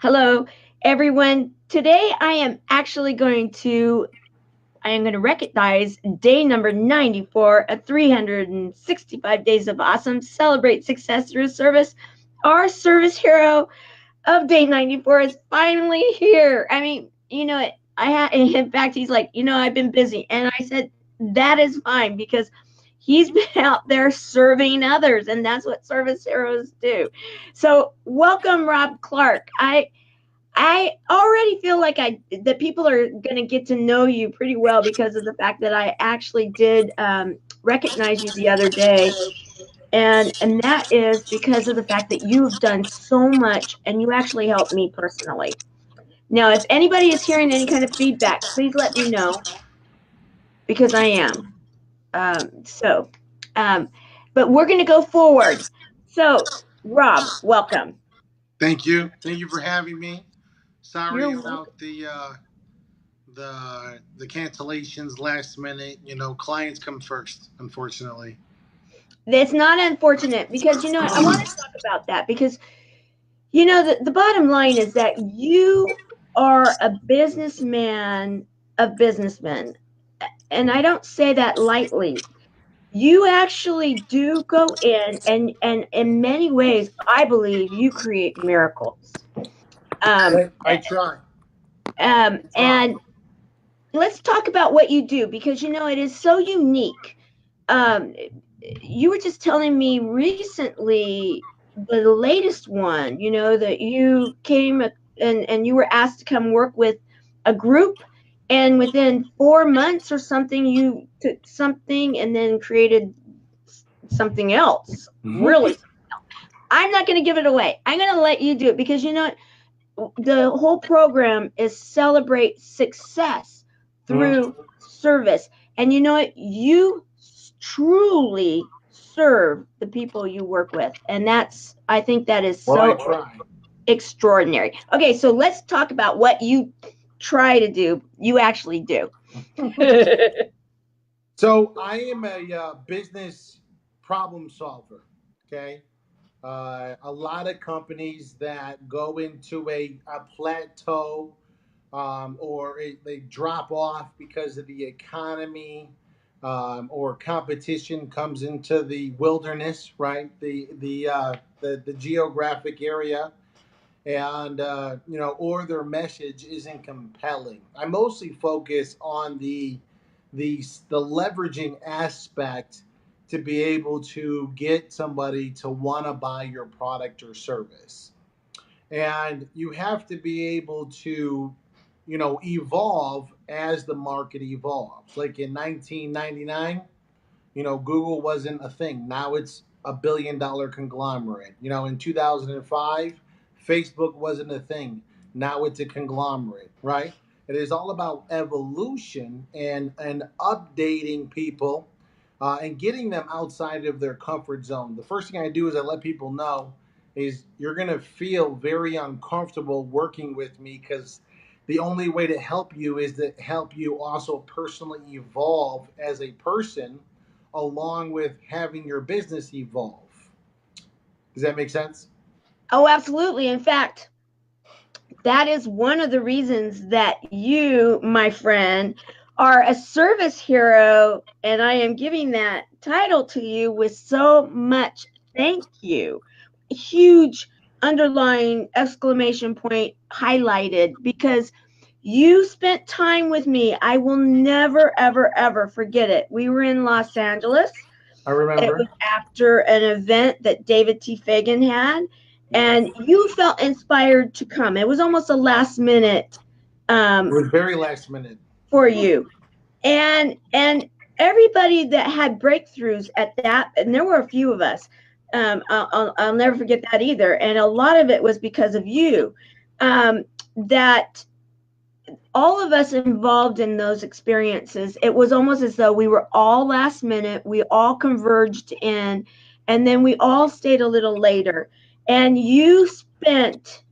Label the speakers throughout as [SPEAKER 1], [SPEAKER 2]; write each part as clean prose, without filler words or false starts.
[SPEAKER 1] Hello, everyone. Today I am actually going to recognize day number 94 of 365 days of awesome. Celebrate success through service. Our service hero of day 94 is finally here. I mean, in fact, he's like, I've been busy. And I said, that is fine because he's been out there serving others, and that's what service heroes do. So, welcome, Rob Clark. I already feel like that people are going to get to know you pretty well because of the fact that I actually did recognize you the other day, and that is because of the fact that you've done so much and you actually helped me personally. Now, if anybody is hearing any kind of feedback, please let me know because I am. Um, so, um, but we're going to go forward. So, Rob, welcome.
[SPEAKER 2] Thank you. Thank you for having me.
[SPEAKER 1] You're
[SPEAKER 2] Sorry
[SPEAKER 1] welcome.
[SPEAKER 2] about the cancellations last minute. Clients come first, unfortunately.
[SPEAKER 1] It's not unfortunate because I want to talk about that because the bottom line is that you are a businessman of businessmen, and I don't say that lightly. You actually do go in and in many ways I believe you create miracles. um,
[SPEAKER 2] I try. I try.
[SPEAKER 1] and let's talk about what you do because it is so unique. um, you were just telling me recently the latest one, that you came and you were asked to come work with a group, and within 4 months or something you took something and then created something else,
[SPEAKER 2] Mhm.
[SPEAKER 1] really. I'm not going to give it away. I'm going to let you do it because the whole program is celebrate success
[SPEAKER 2] Mhm.
[SPEAKER 1] through service. And you know what? You truly serve the people you work with. And I think that is
[SPEAKER 2] Well, I
[SPEAKER 1] so
[SPEAKER 2] try.
[SPEAKER 1] extraordinary. Okay, so let's talk about what you try to do, you actually do.
[SPEAKER 2] So I am a business problem solver. Okay. A lot of companies that go into a plateau they drop off because of the economy or competition comes into the wilderness, right? The geographic area, and or their message isn't compelling. I mostly focus on the leveraging aspect to be able to get somebody to want to buy your product or service. And you have to be able to evolve as the market evolves. Like in 1999, Google wasn't a thing. Now it's a $1 billion conglomerate. In 2005, Facebook wasn't a thing. Now it's a conglomerate, right? It is all about evolution and updating people and getting them outside of their comfort zone. The first thing I do is I let people know is you're going to feel very uncomfortable working with me because the only way to help you is to help you also personally evolve as a person along with having your business evolve. Does that make sense?
[SPEAKER 1] Oh, absolutely. In fact, that is one of the reasons that you, my friend, are a service hero, and I am giving that title to you with so much thank you. Huge underlying exclamation point highlighted because you spent time with me. I will never, ever, ever forget it. We were in Los Angeles.
[SPEAKER 2] I
[SPEAKER 1] It was
[SPEAKER 2] remember.
[SPEAKER 1] after an event that David T. Fagan had, and you felt inspired to come. It was almost a last minute
[SPEAKER 2] It was very last minute.
[SPEAKER 1] for you, and everybody that had breakthroughs at that, and there were a few of us. I'll never forget that either, and a lot of it was because of you. That all of us involved in those experiences, it was almost as though we were all last minute, we all converged in, and then we all stayed a little later. And you spent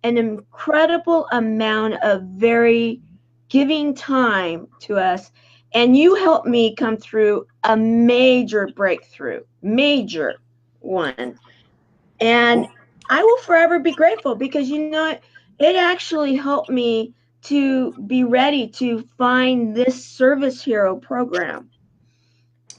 [SPEAKER 1] an incredible amount of very giving time to us, and you helped me come through a major breakthrough, major one. And I will forever be grateful because it actually helped me to be ready to find this service hero program.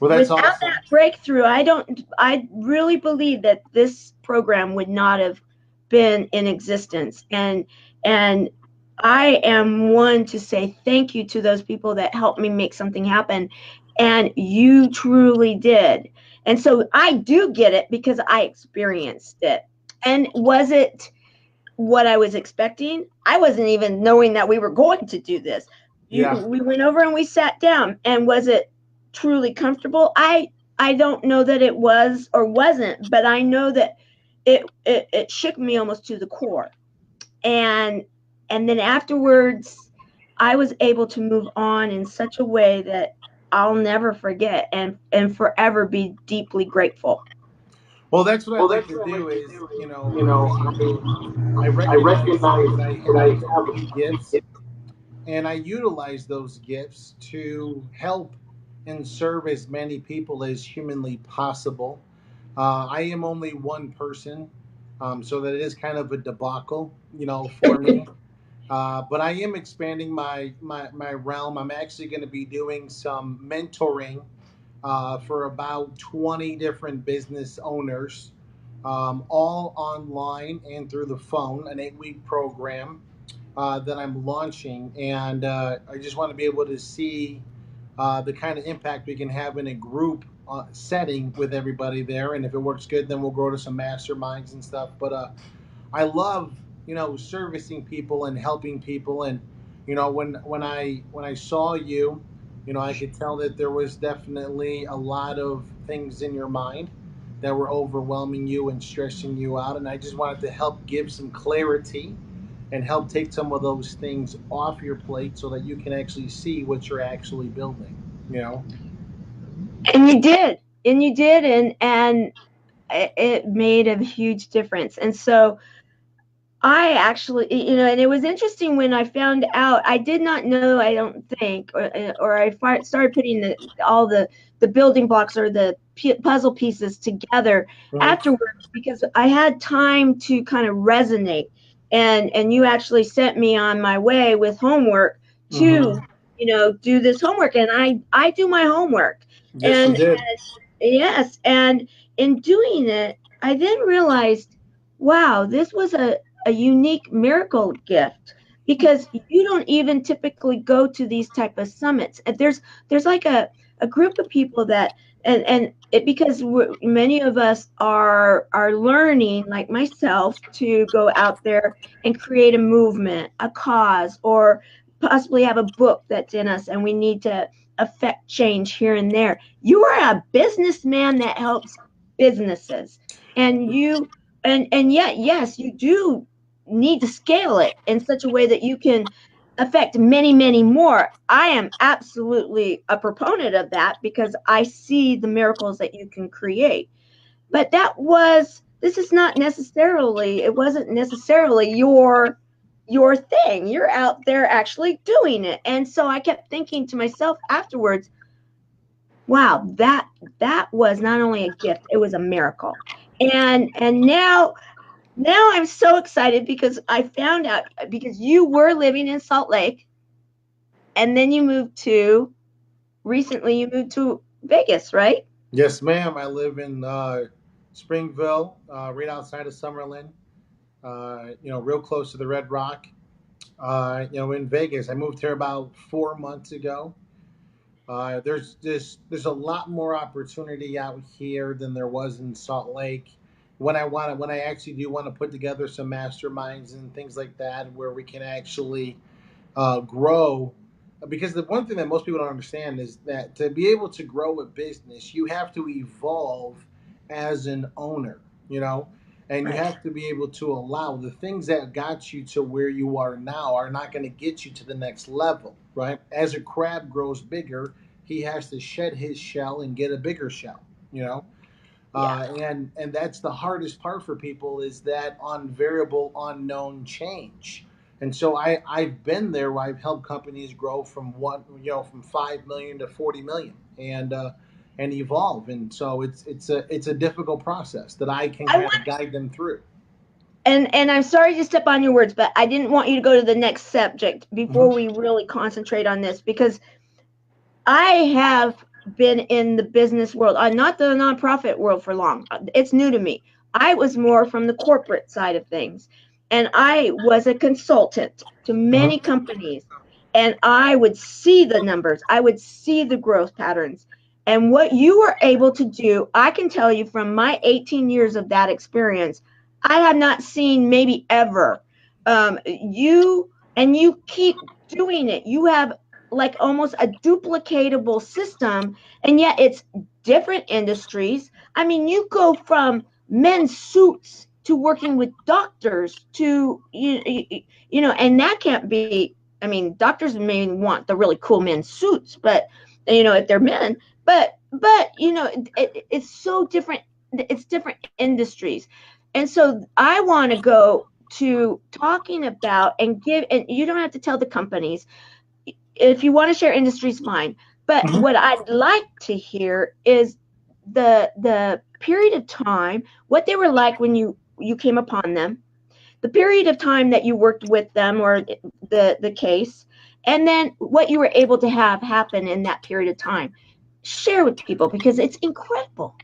[SPEAKER 2] Well, that's
[SPEAKER 1] Without
[SPEAKER 2] awesome.
[SPEAKER 1] that breakthrough, I really believe that this program would not have been in existence. And I am one to say thank you to those people that helped me make something happen. And you truly did. And so I do get it because I experienced it. And was it what I was expecting? I wasn't even knowing that we were going to do this.
[SPEAKER 2] Yeah.
[SPEAKER 1] We went over and we sat down, and was it truly comfortable? I don't know that it was or wasn't, but I know that it shook me almost to the core. And then afterwards, I was able to move on in such a way that I'll never forget, and forever be deeply grateful.
[SPEAKER 2] Well, that's what I like to do is, I recognize that I have a few gifts, and I utilize those gifts to help and serve as many people as humanly possible. I am only one person, so that is kind of a debacle, for me. But I am expanding my realm. I'm actually going to be doing some mentoring for about 20 different business owners, all online and through the phone, an 8-week program that I'm launching. And I just want to be able to see the kind of impact we can have in a group setting with everybody there. And if it works good, then we'll grow to some masterminds and stuff. But I love, servicing people and helping people. And when I saw you, I could tell that there was definitely a lot of things in your mind that were overwhelming you and stressing you out. And I just wanted to help give some clarity and help take some of those things off your plate so that you can actually see what you're actually building. You know.
[SPEAKER 1] And you did, and it made a huge difference. And so I actually, and it was interesting when I found out. I did not know, I don't think, or I started putting all the building blocks or the puzzle pieces together
[SPEAKER 2] Mm-hmm.
[SPEAKER 1] afterwards, because I had time to kind of resonate. And you actually sent me on my way with homework to,
[SPEAKER 2] Mm-hmm.
[SPEAKER 1] do this homework, and I do my homework.
[SPEAKER 2] Yes, you
[SPEAKER 1] And
[SPEAKER 2] did.
[SPEAKER 1] yes, and in doing it, I then realized, wow, this was a unique miracle gift, because you don't even typically go to these type of summits. And there's like a group of people that, and it, because many of us are learning, like myself, to go out there and create a movement, a cause, or possibly have a book that's in us, and we need to affect change here and there. You are a businessman that helps businesses, and yet, yes, you do need to scale it in such a way that you can affect many more. I am absolutely a proponent of that, because I see the miracles that you can create. But this is not necessarily, it wasn't necessarily your thing. You're out there actually doing it. And so I kept thinking to myself afterwards, wow, that was not only a gift, it was a miracle. And now I'm so excited, because I found out, because you were living in Salt Lake, and then you moved to Vegas, right?
[SPEAKER 2] Yes, ma'am. I live in Springville, right outside of Summerlin. Real close to the Red Rock. In Vegas. I moved here about 4 months ago. There's a lot more opportunity out here than there was in Salt Lake. When I actually do want to put together some masterminds and things like that, where we can actually grow. Because the one thing that most people don't understand is that to be able to grow a business, you have to evolve as an owner, you know, and you
[SPEAKER 1] Right.
[SPEAKER 2] have to be able to allow the things that got you to where you are now are not going to get you to the next level, right? As a crab grows bigger, he has to shed his shell and get a bigger shell, you know.
[SPEAKER 1] Yeah.
[SPEAKER 2] And that's the hardest part for people, is that unvariable unknown change. And so I've been there where I've helped companies grow from from 5 million to 40 million, and evolve. And so it's a difficult process that I can
[SPEAKER 1] I
[SPEAKER 2] kind
[SPEAKER 1] want
[SPEAKER 2] of guide them through.
[SPEAKER 1] and I'm sorry to step on your words, but I didn't want you to go to the next subject before
[SPEAKER 2] Mhm.
[SPEAKER 1] we really concentrate on this, because I have been in the business world, not the nonprofit world for long. It's new to me. I was more from the corporate side of things, and I was a consultant to
[SPEAKER 2] Mhm.
[SPEAKER 1] many companies, and I would see the numbers, I would see the growth patterns. And what you were able to do, I can tell you from my 18 years of that experience, I have not seen maybe ever. You keep doing it. You have like almost a duplicatable system, and yet it's different industries. I mean, you go from men's suits to working with doctors to and that can't be. I mean, doctors may want the really cool men's suits, but if they're men, but it's so different. It's different industries, and so I want to go to talking about and give, and you don't have to tell the companies if you want to share industries, fine. But
[SPEAKER 2] Mhm.
[SPEAKER 1] what I'd like to hear is the period of time, what they were like when you came upon them, the period of time that you worked with them, or the case, and then what you were able to have happen in that period of time. Share with people because it's incredible.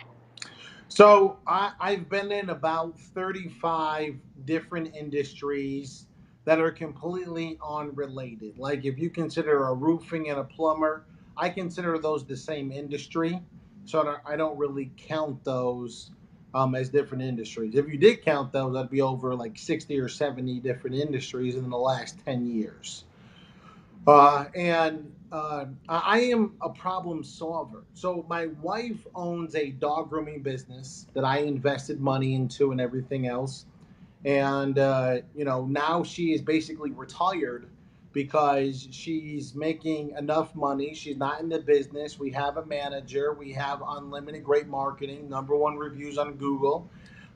[SPEAKER 2] So I've been in about 35 different industries that are completely unrelated. Like if you consider a roofing and a plumber, I consider those the same industry. So I don't really count those as different industries. If you did count those, that'd be over like 60 or 70 different industries in the last 10 years. And I am a problem solver. So my wife owns a dog grooming business that I invested money into and everything else. And now she is basically retired because she's making enough money. She's not in the business. We have a manager. We have unlimited great marketing, number one reviews on Google,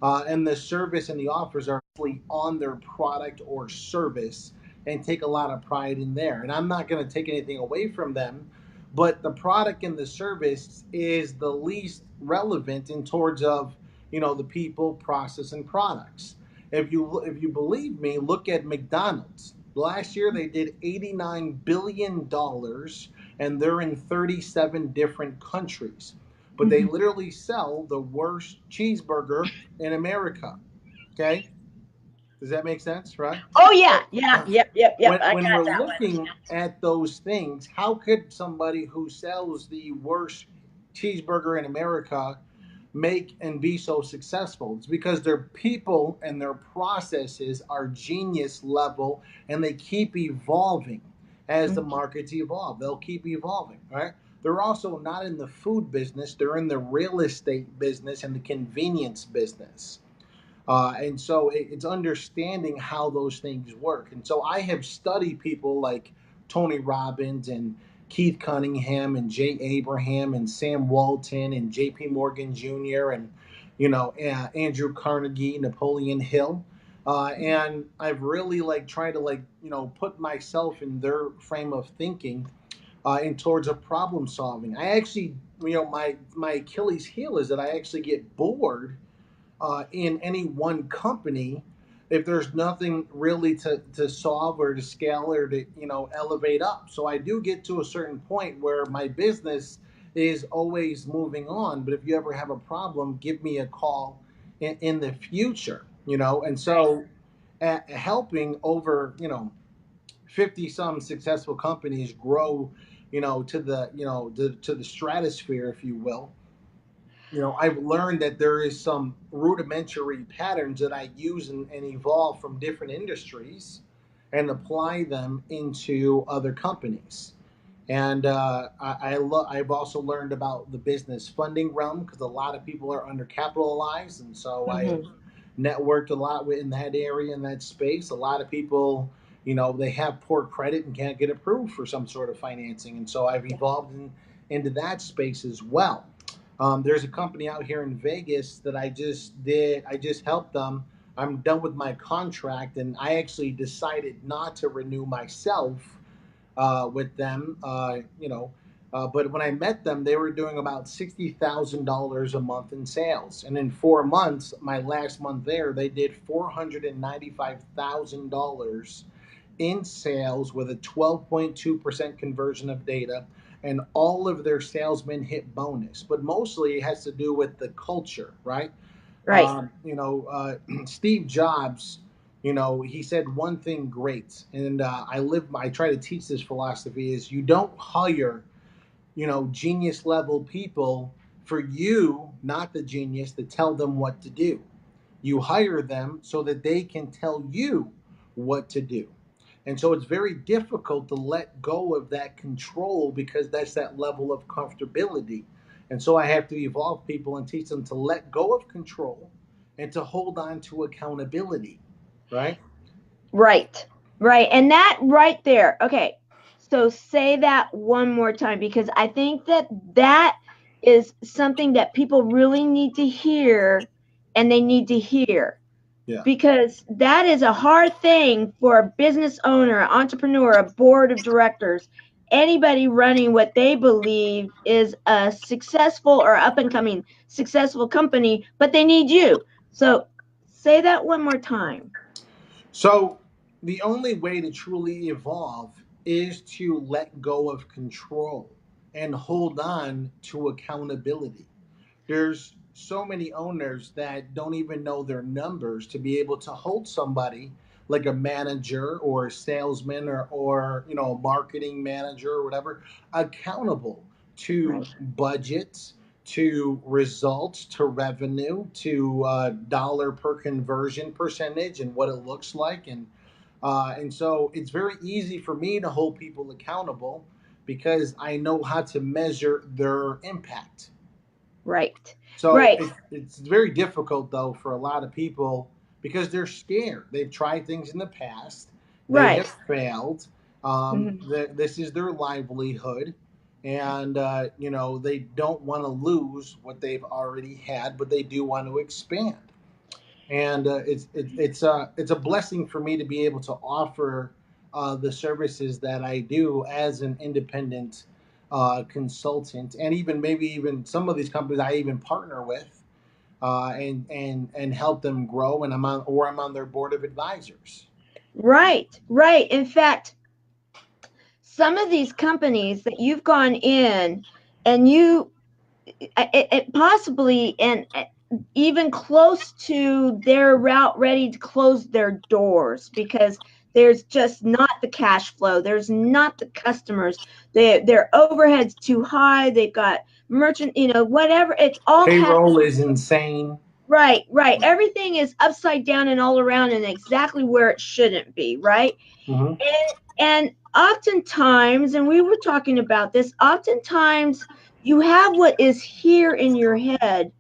[SPEAKER 2] and the service and the offers are actually on their product or service, and take a lot of pride in there. And I'm not going to take anything away from them, but the product and the service is the least relevant in towards of the people, process, and products. If you believe me, look at McDonald's. Last year they did $89 billion, and they're in 37 different countries. But they
[SPEAKER 1] Mhm.
[SPEAKER 2] literally sell the worst cheeseburger in America. Okay, does that make sense? Right.
[SPEAKER 1] Oh yeah,
[SPEAKER 2] So
[SPEAKER 1] yeah, yep. I
[SPEAKER 2] when
[SPEAKER 1] got
[SPEAKER 2] we're
[SPEAKER 1] that one.
[SPEAKER 2] looking at those things, how could somebody who sells the worst cheeseburger in America make and be so successful? It's because their people and their processes are genius level, and they keep evolving as the
[SPEAKER 1] Mhm.
[SPEAKER 2] markets evolve. They'll keep evolving, right? They're also not in the food business, they're in the real estate business and the convenience business. And so it's understanding how those things work. And so I have studied people like Tony Robbins and Keith Cunningham and Jay Abraham and Sam Walton and J.P. Morgan Jr. and Andrew Carnegie, Napoleon Hill. And I've really like tried to put myself in their frame of thinking in towards of problem solving. I actually, my Achilles heel is that I actually get bored in any one company if there's nothing really to solve or to scale or to elevate up. So I do get to a certain point where my business is always moving on, but if you ever have a problem, give me a call in the future. And
[SPEAKER 1] Right.
[SPEAKER 2] so helping over 50 some successful companies grow to the to the stratosphere, if you will. I've learned that there is some rudimentary patterns that I use and evolve from different industries and apply them into other companies. And I've also learned about the business funding realm because a lot of people are undercapitalized, and so I have
[SPEAKER 1] Mhm.
[SPEAKER 2] networked a lot in that area, in that space. A lot of people, they have poor credit and can't get approved for some sort of financing, and so I've evolved into that space as well. There's a company out here in Vegas that I just did. I just helped them. I'm done with my contract, and I actually decided not to renew myself with them. But when I met them, they were doing about $60,000 a month in sales. And in 4 months, my last month there, they did $495,000 in sales with a 12.2% conversion of data. And all of their salesmen hit bonus. But mostly it has to do with the culture, right?
[SPEAKER 1] Right.
[SPEAKER 2] Steve Jobs, he said one thing great, and I try to teach this philosophy is you don't hire, genius level people for you, not the genius, to tell them what to do. You hire them so that they can tell you what to do. And so it's very difficult to let go of that control because that's that level of comfortability. And so I have to evolve people and teach them to let go of control and to hold on to accountability, right?
[SPEAKER 1] Right. Right. And that right there. Okay. So say that one more time because I think that that is something that people really need to hear and they need to hear
[SPEAKER 2] Yeah.
[SPEAKER 1] because that is a hard thing for a business owner, an entrepreneur, a board of directors, anybody running what they believe is a successful or up and coming successful company, but they need you. So say that one more time.
[SPEAKER 2] So the only way to truly evolve is to let go of control and hold on to accountability. There's so many owners that don't even know their numbers to be able to hold somebody like a manager or a salesman or a marketing manager or whatever accountable to
[SPEAKER 1] Right.
[SPEAKER 2] budgets, to results, to revenue, to dollar per conversion percentage and what it looks like. And so it's very easy for me to hold people accountable because I know how to measure their impact.
[SPEAKER 1] Right.
[SPEAKER 2] So
[SPEAKER 1] Right.
[SPEAKER 2] it's very difficult though for a lot of people because they're scared. They've tried things in the past, they
[SPEAKER 1] Right.
[SPEAKER 2] have failed.
[SPEAKER 1] Mhm.
[SPEAKER 2] This is their livelihood, and they don't want to lose what they've already had, but they do want to expand. And it's a blessing for me to be able to offer the services that I do as an independent consultant, and even maybe even some of these companies I even partner with, and help them grow. And I'm on their board of advisors.
[SPEAKER 1] Right. Right. In fact, some of these companies that you've gone in and it possibly and even close to their route ready to close their doors because there's just not the cash flow, there's not the customers, their overhead's too high, they've got merchant, whatever, it's all
[SPEAKER 2] Payroll is insane.
[SPEAKER 1] right, right, everything is upside down and all around and exactly where it shouldn't be, right?
[SPEAKER 2] Hmm.
[SPEAKER 1] And oftentimes, and we were talking about this, oftentimes you have what is here in your head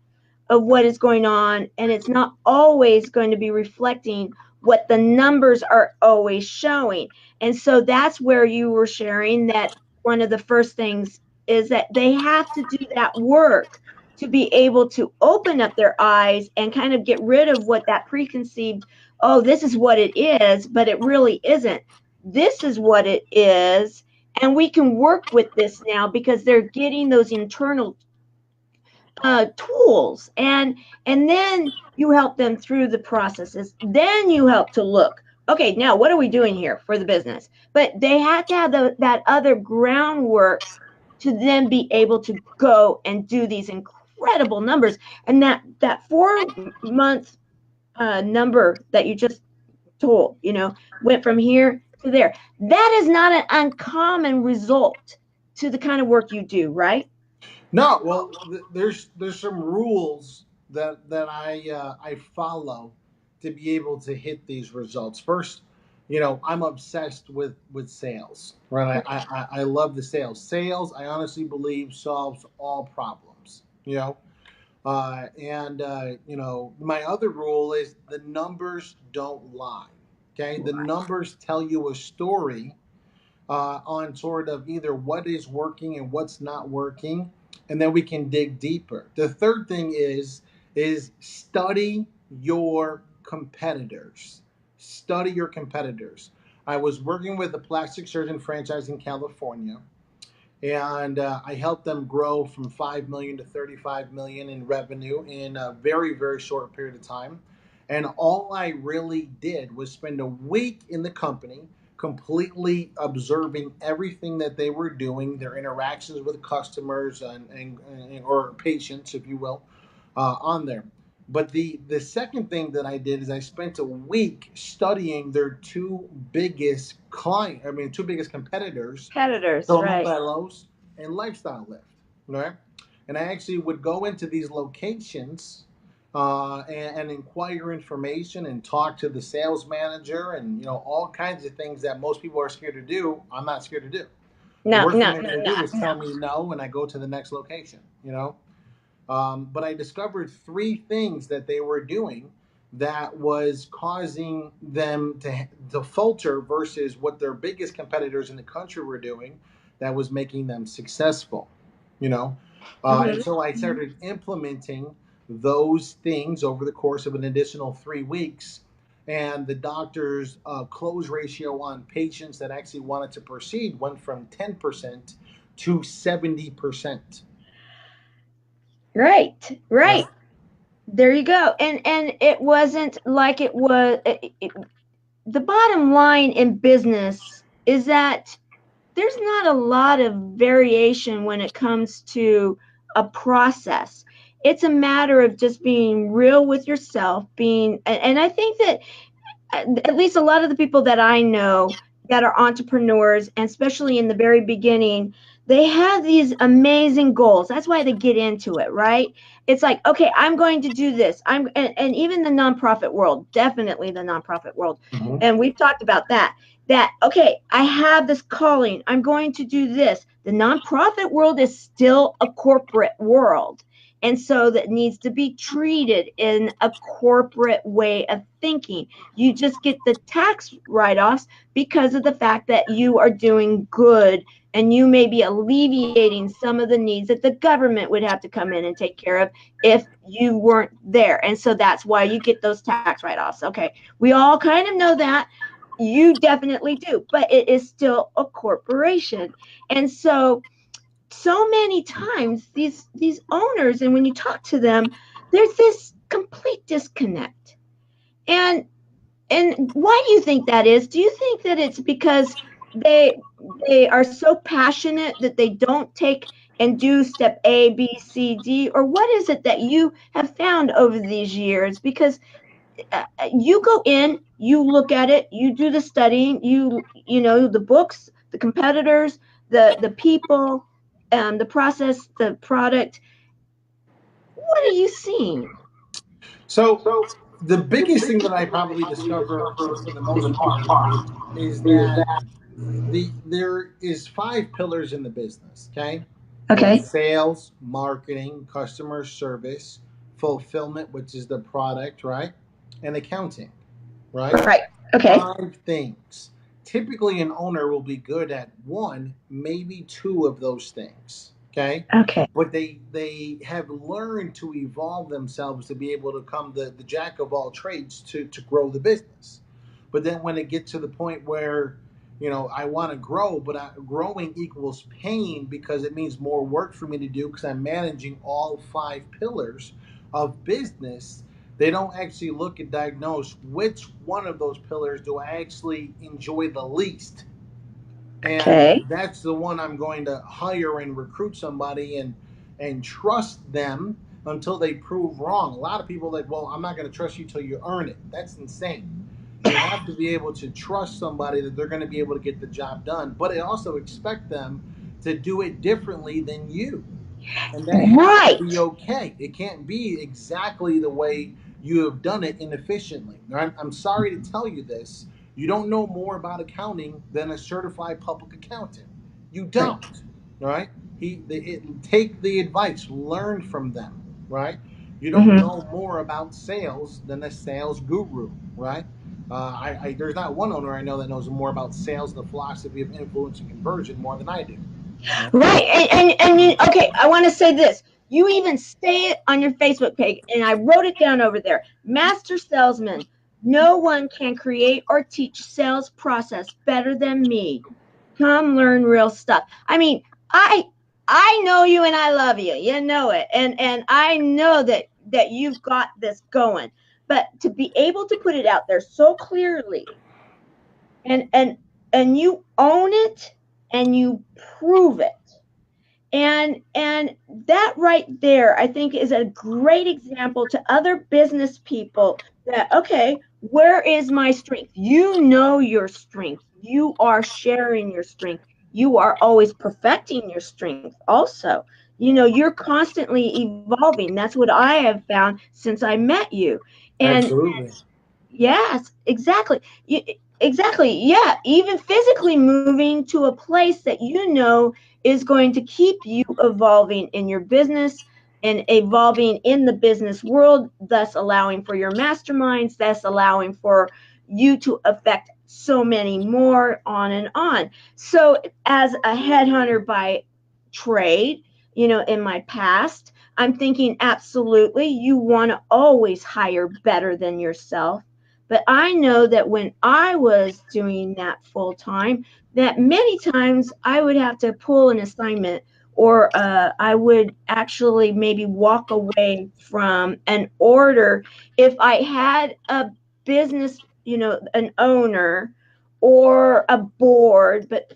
[SPEAKER 1] of what is going on, and it's not always going to be reflecting what the numbers are always showing. And so that's where you were sharing that one of the first things is that they have to do that work to be able to open up their eyes and kind of get rid of what that preconceived, oh, this is what it is, but it really isn't. This is what it is. And we can work with this now because they're getting those internal tools, and then you help them through the processes, then you help to look, okay, now what are we doing here for the business, but they have to have that other groundwork to then be able to go and do these incredible numbers. And that 4 month number that you just told, went from here to there, that is not an uncommon result to the kind of work you do, right?
[SPEAKER 2] No, well, there's some rules that I follow to be able to hit these results. First, I'm obsessed with sales, right? I love the sales. Sales, I honestly believe, solves all problems. My other rule is the numbers don't lie. Okay, the numbers tell you a story on sort of either what is working and what's not working, and then we can dig deeper. The third thing is study your competitors. Study your competitors. I was working with a plastic surgeon franchise in California, and I helped them grow from 5 million to 35 million in revenue in a very, very short period of time. And all I really did was spend a week in the company, completely observing everything that they were doing, their interactions with customers and or patients, if you will, on there. But the second thing that I did is I spent a week studying their two biggest competitors,
[SPEAKER 1] Competitors,
[SPEAKER 2] Tomo
[SPEAKER 1] right?
[SPEAKER 2] Bellows and Lifestyle Lift, right? And I actually would go into these locations and inquire information and talk to the sales manager and all kinds of things that most people are scared to do. I'm not scared to do. The
[SPEAKER 1] No,
[SPEAKER 2] worst thing
[SPEAKER 1] no,
[SPEAKER 2] they're
[SPEAKER 1] no,
[SPEAKER 2] going to
[SPEAKER 1] no.
[SPEAKER 2] do is tell me no, and I go to the next location. But I discovered three things that they were doing that was causing them to falter versus what their biggest competitors in the country were doing that was making them successful, you know? And
[SPEAKER 1] Hmm.
[SPEAKER 2] so I started implementing those things over the course of an additional 3 weeks. And the doctor's close ratio on patients that actually wanted to proceed went from 10% to 70%.
[SPEAKER 1] Right,
[SPEAKER 2] Right.
[SPEAKER 1] right. There you go. And it wasn't like it was. The bottom line in business is that there's not a lot of variation when it comes to a process. It's a matter of just being real with yourself, and I think that at least a lot of the people that I know that are entrepreneurs, and especially in the very beginning, they have these amazing goals. That's why they get into it, right? It's like, okay, I'm going to do this. And even the nonprofit world, definitely the nonprofit world.
[SPEAKER 2] Mhm.
[SPEAKER 1] And we've talked about that. That, okay, I have this calling. I'm going to do this. The nonprofit world is still a corporate world. And so that needs to be treated in a corporate way of thinking. You just get the tax write offs because of the fact that you are doing good and you may be alleviating some of the needs that the government would have to come in and take care of if you weren't there. And so that's why you get those tax write offs. Okay. We all kind of know that. You definitely do, but it is still a corporation. And so many times these owners, and when you talk to them, there's this complete disconnect. And and why do you think that is? Do you think that it's because they they are so passionate that they don't take and do step A, B, C, D, or what is it that you have found over these years? Because you go in, you look at it, you do the studying, you know the books, the competitors, the people, the process, the product. What are you seeing?
[SPEAKER 2] So the biggest thing that I probably discover for the most part is that there is five pillars in the business. Okay, it's
[SPEAKER 1] Okay.
[SPEAKER 2] sales, marketing, customer service, fulfillment, which is the product, right, and accounting, right?
[SPEAKER 1] Right. Okay.
[SPEAKER 2] Five things. Typically, an owner will be good at one, maybe two of those things. Okay,
[SPEAKER 1] Okay.
[SPEAKER 2] but they have learned to evolve themselves to be able to become the jack of all trades to grow the business. But then when it gets to the point where I want to grow, but growing equals pain because it means more work for me to do because I'm managing all five pillars of business. They don't actually look and diagnose which one of those pillars do I actually enjoy the least, and
[SPEAKER 1] Okay.
[SPEAKER 2] that's the one I'm going to hire and recruit somebody and trust them until they prove wrong. A lot of people are like, well, I'm not going to trust you till you earn it. That's insane. You have to be able to trust somebody that they're going to be able to get the job done, but I also expect them to do it differently than you, and that has to be
[SPEAKER 1] Right.
[SPEAKER 2] okay. It can't be exactly the way you have done it inefficiently. I'm sorry to tell you this. You don't know more about accounting than a certified public accountant. You
[SPEAKER 1] Right.
[SPEAKER 2] don't. All right. Take the advice, learn from them. Right. You don't
[SPEAKER 1] Mm-hmm.
[SPEAKER 2] know more about sales than a sales guru. Right. There's not one owner I know that knows more about sales and the philosophy of influence and conversion more than I do. Right.
[SPEAKER 1] Right. And you, okay, I want to say this. You even say it on your Facebook page, and I wrote it down over there. Master salesman. No one can create or teach sales process better than me. Come learn real stuff. I mean, I I know you and I love you. You know it. And I know that you've got this going. But to be able to put it out there so clearly and you own it and you prove it. And that right there, I think, is a great example to other business people that, okay, where is my strength? You know your strength. You are sharing your strength. You are always perfecting your strength also. You're constantly evolving. That's what I have found since I met you. And
[SPEAKER 2] Absolutely.
[SPEAKER 1] yes, exactly. Exactly. Yeah. Even physically moving to a place that is going to keep you evolving in your business and evolving in the business world, thus allowing for your masterminds, thus allowing for you to affect so many more on and on. So, as a headhunter by trade, in my past, I'm thinking absolutely you want to always hire better than yourself. But I know that when I was doing that full time, that many times I would have to pull an assignment, or I would actually maybe walk away from an order if I had a business, an owner or a board, but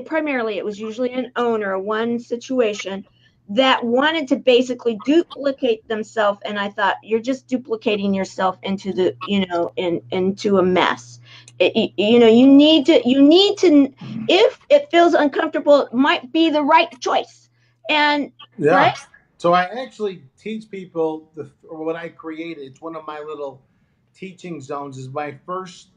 [SPEAKER 1] primarily it was usually an owner, one situation that wanted to basically duplicate themselves, and I thought, you're just duplicating yourself into into a mess. You need to, if it feels uncomfortable, it might be the right choice. And
[SPEAKER 2] Yeah.
[SPEAKER 1] right.
[SPEAKER 2] So I actually teach people or what I created. It's one of my little teaching zones. Is my first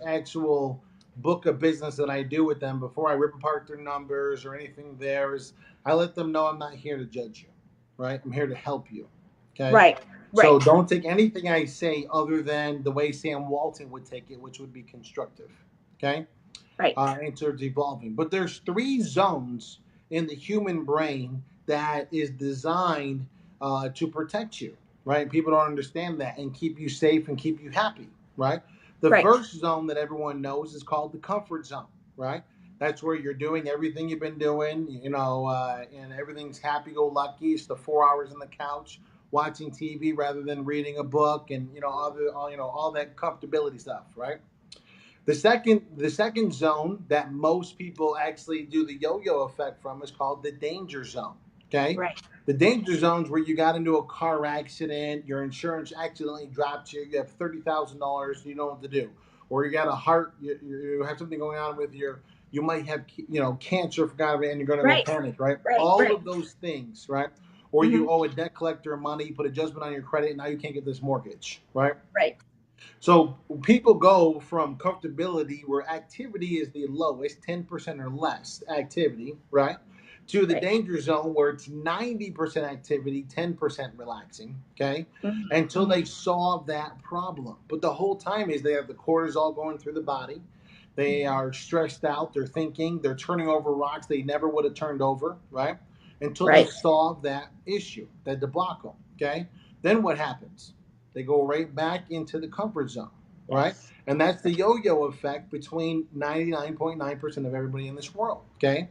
[SPEAKER 2] actual book of business that I do with them before I rip apart their numbers or anything. There is I let them know I'm not here to judge you, right? I'm here to help you. Okay.
[SPEAKER 1] Right.
[SPEAKER 2] So
[SPEAKER 1] Right.
[SPEAKER 2] don't take anything I say other than the way Sam Walton would take it, which would be constructive. Okay.
[SPEAKER 1] Right.
[SPEAKER 2] And so it's evolving. But there's three zones in the human brain that is designed to protect you, right? People don't understand that and keep you safe and keep you happy, right? The
[SPEAKER 1] Right.
[SPEAKER 2] first zone that everyone knows is called the comfort zone, right? That's where you're doing everything you've been doing, and everything's happy-go-lucky. It's the 4 hours on the couch watching TV rather than reading a book, and all that comfortability stuff, right? The second zone that most people actually do the yo-yo effect from is called the danger zone. Okay,
[SPEAKER 1] Right.
[SPEAKER 2] the danger zones where you got into a car accident, your insurance accidentally dropped you, you have $30,000, you know what to do, or you got a heart, you have something going on with you might have cancer, forgot about it, and you're going to go
[SPEAKER 1] Right.
[SPEAKER 2] panic, right?
[SPEAKER 1] Right.
[SPEAKER 2] All
[SPEAKER 1] Right.
[SPEAKER 2] of those things, right? Or
[SPEAKER 1] Hmm.
[SPEAKER 2] you owe a debt collector money, put a judgment on your credit, and now you can't get this mortgage, right?
[SPEAKER 1] Right.
[SPEAKER 2] So people go from comfortability where activity is the lowest, 10% or less activity, right? To the
[SPEAKER 1] Right.
[SPEAKER 2] danger zone where it's 90% activity, 10% relaxing, okay?
[SPEAKER 1] Hmm.
[SPEAKER 2] Until
[SPEAKER 1] Hmm.
[SPEAKER 2] they solve that problem. But the whole time is they have the cortisol going through the body. They are stressed out, they're thinking, they're turning over rocks they never would have turned over, right? Until they
[SPEAKER 1] Right.
[SPEAKER 2] solve that issue, that debacle, okay? Then what happens? They go right back into the comfort zone, right?
[SPEAKER 1] Yes.
[SPEAKER 2] And that's the yo-yo effect between 99.9% of everybody in this world, okay?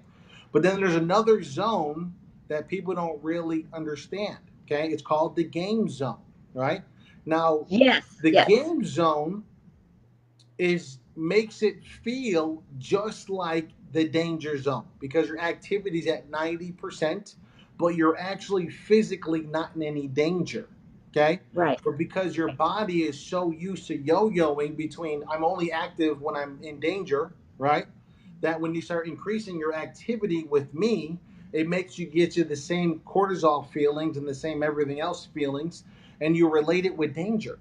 [SPEAKER 2] But then there's another zone that people don't really understand, okay? It's called the game zone, right? Now,
[SPEAKER 1] Yes.
[SPEAKER 2] the
[SPEAKER 1] Yes.
[SPEAKER 2] game zone is makes it feel just like the danger zone because your activity's at 90%, but you're actually physically not in any danger. Okay?
[SPEAKER 1] Right.
[SPEAKER 2] But because your body is so used to yo-yoing between I'm only active when I'm in danger, right? That when you start increasing your activity with me, it makes you get you the same cortisol feelings and the same everything else feelings, and you relate it with danger.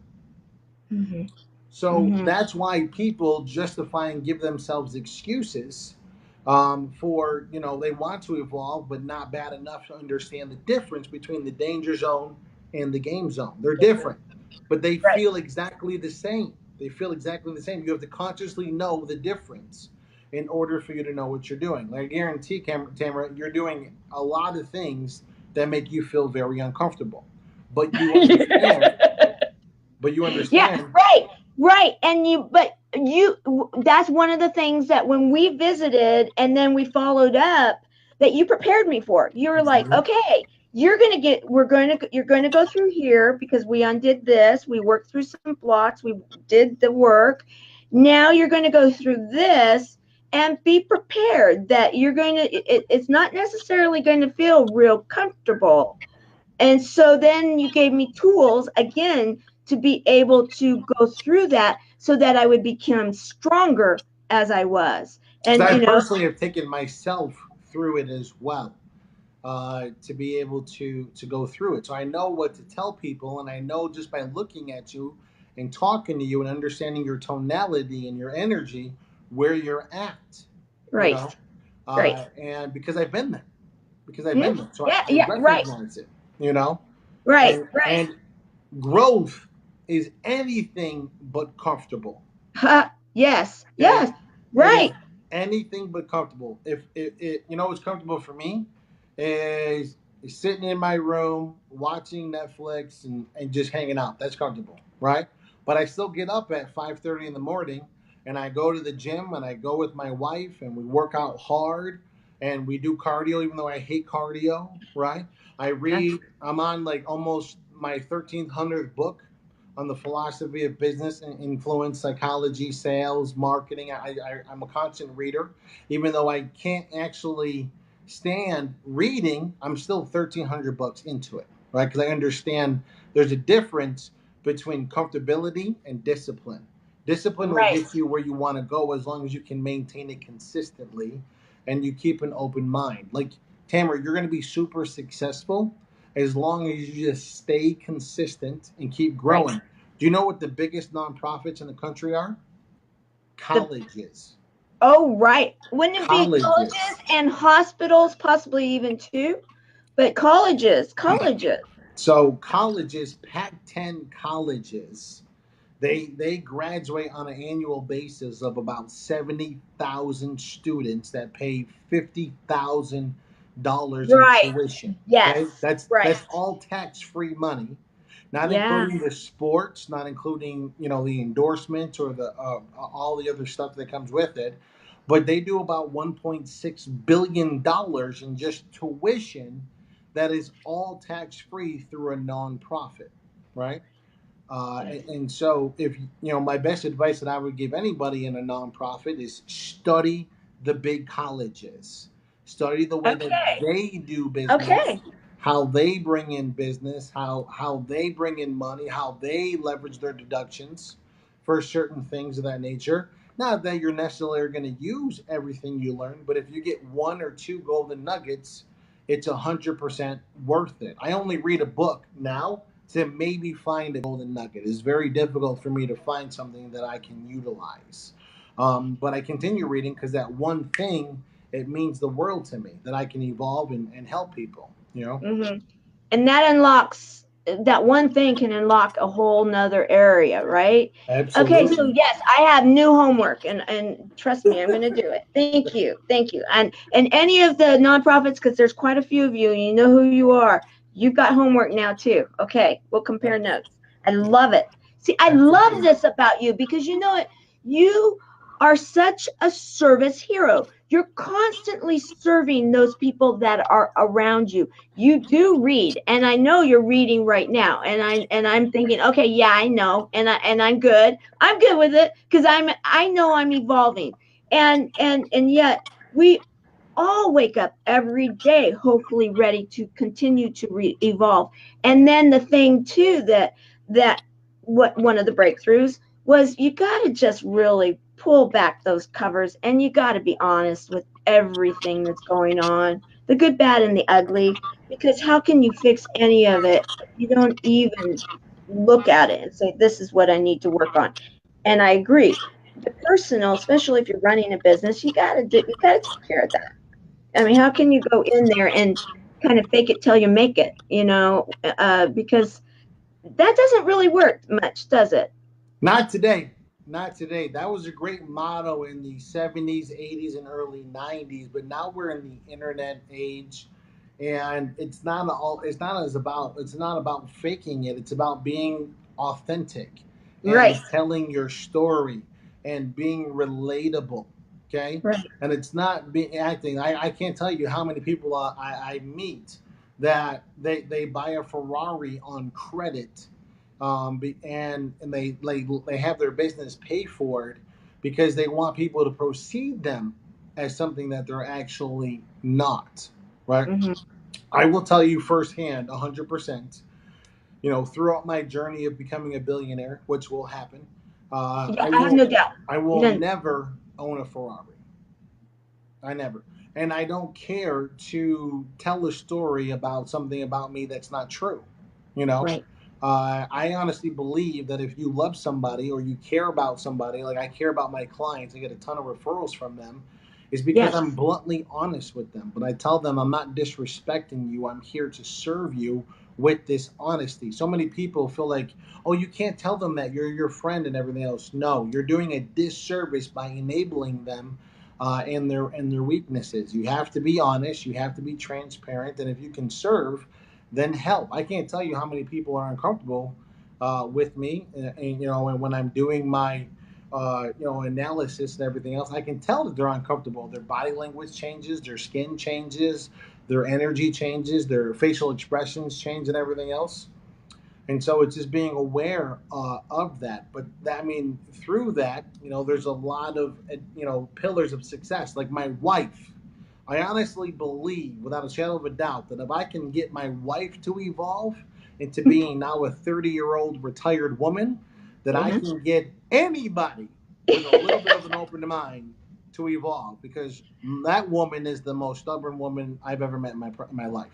[SPEAKER 1] Hmm.
[SPEAKER 2] So
[SPEAKER 1] Hmm.
[SPEAKER 2] that's why people justify and give themselves excuses for, they want to evolve, but not bad enough to understand the difference between the danger zone and the game zone. They're different, but they
[SPEAKER 1] Right.
[SPEAKER 2] feel exactly the same. They feel exactly the same. You have to consciously know the difference in order for you to know what you're doing. Like I guarantee, Tamara, you're doing a lot of things that make you feel very uncomfortable. But you understand, but you
[SPEAKER 1] Yeah.
[SPEAKER 2] understand.
[SPEAKER 1] Right. Right. But that's one of the things that when we visited and then we followed up. that you prepared me for. You were like,
[SPEAKER 2] Mhm.
[SPEAKER 1] okay, you're going to go through here because we undid this. We worked through some blocks. We did the work. Now you're going to go through this and be prepared that you're going to, it's not necessarily going to feel real comfortable. And so then you gave me tools again to be able to go through that so that I would become stronger as I was.
[SPEAKER 2] Because
[SPEAKER 1] And,
[SPEAKER 2] I
[SPEAKER 1] you know,
[SPEAKER 2] personally have taken myself through it as well, to be able to go through it. So I know what to tell people, and I know just by looking at you and talking to you and understanding your tonality and your energy where you're at, you
[SPEAKER 1] right,
[SPEAKER 2] know.
[SPEAKER 1] right.
[SPEAKER 2] And because I've been there,
[SPEAKER 1] Hmm?
[SPEAKER 2] so
[SPEAKER 1] Yeah,
[SPEAKER 2] I
[SPEAKER 1] yeah, right,
[SPEAKER 2] recognize it, you know.
[SPEAKER 1] right, right.
[SPEAKER 2] And growth is anything but comfortable.
[SPEAKER 1] Yes,
[SPEAKER 2] Okay,
[SPEAKER 1] yes,
[SPEAKER 2] it is
[SPEAKER 1] right.
[SPEAKER 2] anything but comfortable. If it, you know, what's comfortable for me is sitting in my room watching Netflix and just hanging out. That's comfortable, right? But I still get up at 5:30 in the morning and I go to the gym and I go with my wife and we work out hard and we do cardio, even though I hate cardio, right? I
[SPEAKER 1] Yeah.
[SPEAKER 2] read. I'm on like almost my 1300th book on the philosophy of business and influence, psychology, sales, marketing. I'm a constant reader. Even though I can't actually stand reading, I'm still 1,300 bucks into it, right? Because I understand there's a difference between comfortability and discipline. Discipline will
[SPEAKER 1] Right.
[SPEAKER 2] get you where you want to go as long as you can maintain it consistently and you keep an open mind. Like, Tamara, you're going to be super successful as long as you just stay consistent and keep
[SPEAKER 1] Right.
[SPEAKER 2] growing. Do you know what the biggest nonprofits in the country are?
[SPEAKER 1] The
[SPEAKER 2] Colleges.
[SPEAKER 1] Oh, right. Wouldn't it be
[SPEAKER 2] Colleges.
[SPEAKER 1] colleges and hospitals, possibly even too? But colleges, colleges.
[SPEAKER 2] So colleges, Pac-10 colleges, they graduate on an annual basis of about 70,000 students that pay $50,000 in
[SPEAKER 1] Right.
[SPEAKER 2] tuition. Okay,
[SPEAKER 1] Yes. Right.
[SPEAKER 2] that's all tax-free money, not
[SPEAKER 1] Yeah.
[SPEAKER 2] including the sports, not including, you know, the endorsements or the all the other stuff that comes with it. But they do about 1.6 billion dollars in just tuition that is all tax-free through a nonprofit, right?
[SPEAKER 1] Yes.
[SPEAKER 2] And so, if you know, my best advice that I would give anybody in a nonprofit is study the big colleges, study the way that
[SPEAKER 1] Okay.
[SPEAKER 2] they do business,
[SPEAKER 1] Okay.
[SPEAKER 2] how they bring in business, how they bring in money, how they leverage their deductions for certain things of that nature. Not that you're necessarily going to use everything you learn, but if you get one or two golden nuggets, it's 100% worth it. I only read a book now to maybe find a golden nugget. It's very difficult for me to find something that I can utilize. But I continue reading because that one thing, it means the world to me that I can evolve and help people, you know?
[SPEAKER 1] Hmm. And that unlocks, that one thing can unlock a whole nother area, right? Okay, so
[SPEAKER 2] Absolutely.
[SPEAKER 1] yes, I have new homework, and trust me, I'm going to do it. Thank you, thank you. And any of the nonprofits, because there's quite a few of you, and you know who you are. You've got homework now too. Okay, we'll compare notes. I love it. See, I love
[SPEAKER 2] Absolutely.
[SPEAKER 1] this about you because you know it. You are such a service hero. You're constantly serving those people that are around you. You do read, and I know you're reading right now, and I'm thinking, okay, yeah, I know, and I'm good. I'm good with it because I know I'm evolving, and yet we all wake up every day hopefully ready to continue to evolve. And then the thing too, that what one of the breakthroughs was, you got to just really pull back those covers, and you got to be honest with everything that's going on, the good, bad, and the ugly, because how can you fix any of it if you don't even look at it and say, this is what I need to work on? And I agree, the personal, especially if you're running a business, you got to take care of that. I mean, how can you go in there and kind of fake it till you make it, because that doesn't really work much, does it?
[SPEAKER 2] Not today. Not today. That was a great motto in the 70s, 80s, and early 90s, but now we're in the internet age and it's not about faking it. It's about being authentic and
[SPEAKER 1] Right.
[SPEAKER 2] telling your story and being relatable. Okay,
[SPEAKER 1] Right.
[SPEAKER 2] and it's not being acting. I can't tell you how many people I meet that they buy a Ferrari on credit, and they have their business pay for it because they want people to proceed them as something that they're actually not. Right.
[SPEAKER 1] Hmm.
[SPEAKER 2] I will tell you firsthand, 100%. Throughout my journey of becoming a billionaire, which will happen, uh,
[SPEAKER 1] Yeah,
[SPEAKER 2] I
[SPEAKER 1] I have
[SPEAKER 2] will
[SPEAKER 1] no doubt.
[SPEAKER 2] I will
[SPEAKER 1] None.
[SPEAKER 2] never own a Ferrari. I never. And I don't care to tell a story about something about me that's not true. You know,
[SPEAKER 1] Right.
[SPEAKER 2] I honestly believe that if you love somebody or you care about somebody, like I care about my clients, I get a ton of referrals from them, is because
[SPEAKER 1] Yes.
[SPEAKER 2] I'm bluntly honest with them. But I tell them I'm not disrespecting you. I'm here to serve you with this honesty. So many people feel like, oh, you can't tell them that you're your friend and everything else. No, you're doing a disservice by enabling them and their weaknesses. You have to be honest. You have to be transparent, and if you can serve, then help. I can't tell you how many people are uncomfortable with me, and when I'm doing my analysis and everything else, I can tell that they're uncomfortable. Their body language changes, their skin changes, their energy changes, their facial expressions change, and everything else. And so it's just being aware of that. But that, I mean, through that, there's a lot of pillars of success. Like my wife, I honestly believe, without a shadow of a doubt, that if I can get my wife to evolve into being now a 30-year-old retired woman, that I
[SPEAKER 1] Amen.
[SPEAKER 2] can get anybody with a little bit of an open mind to evolve, because that woman is the most stubborn woman I've ever met in my life.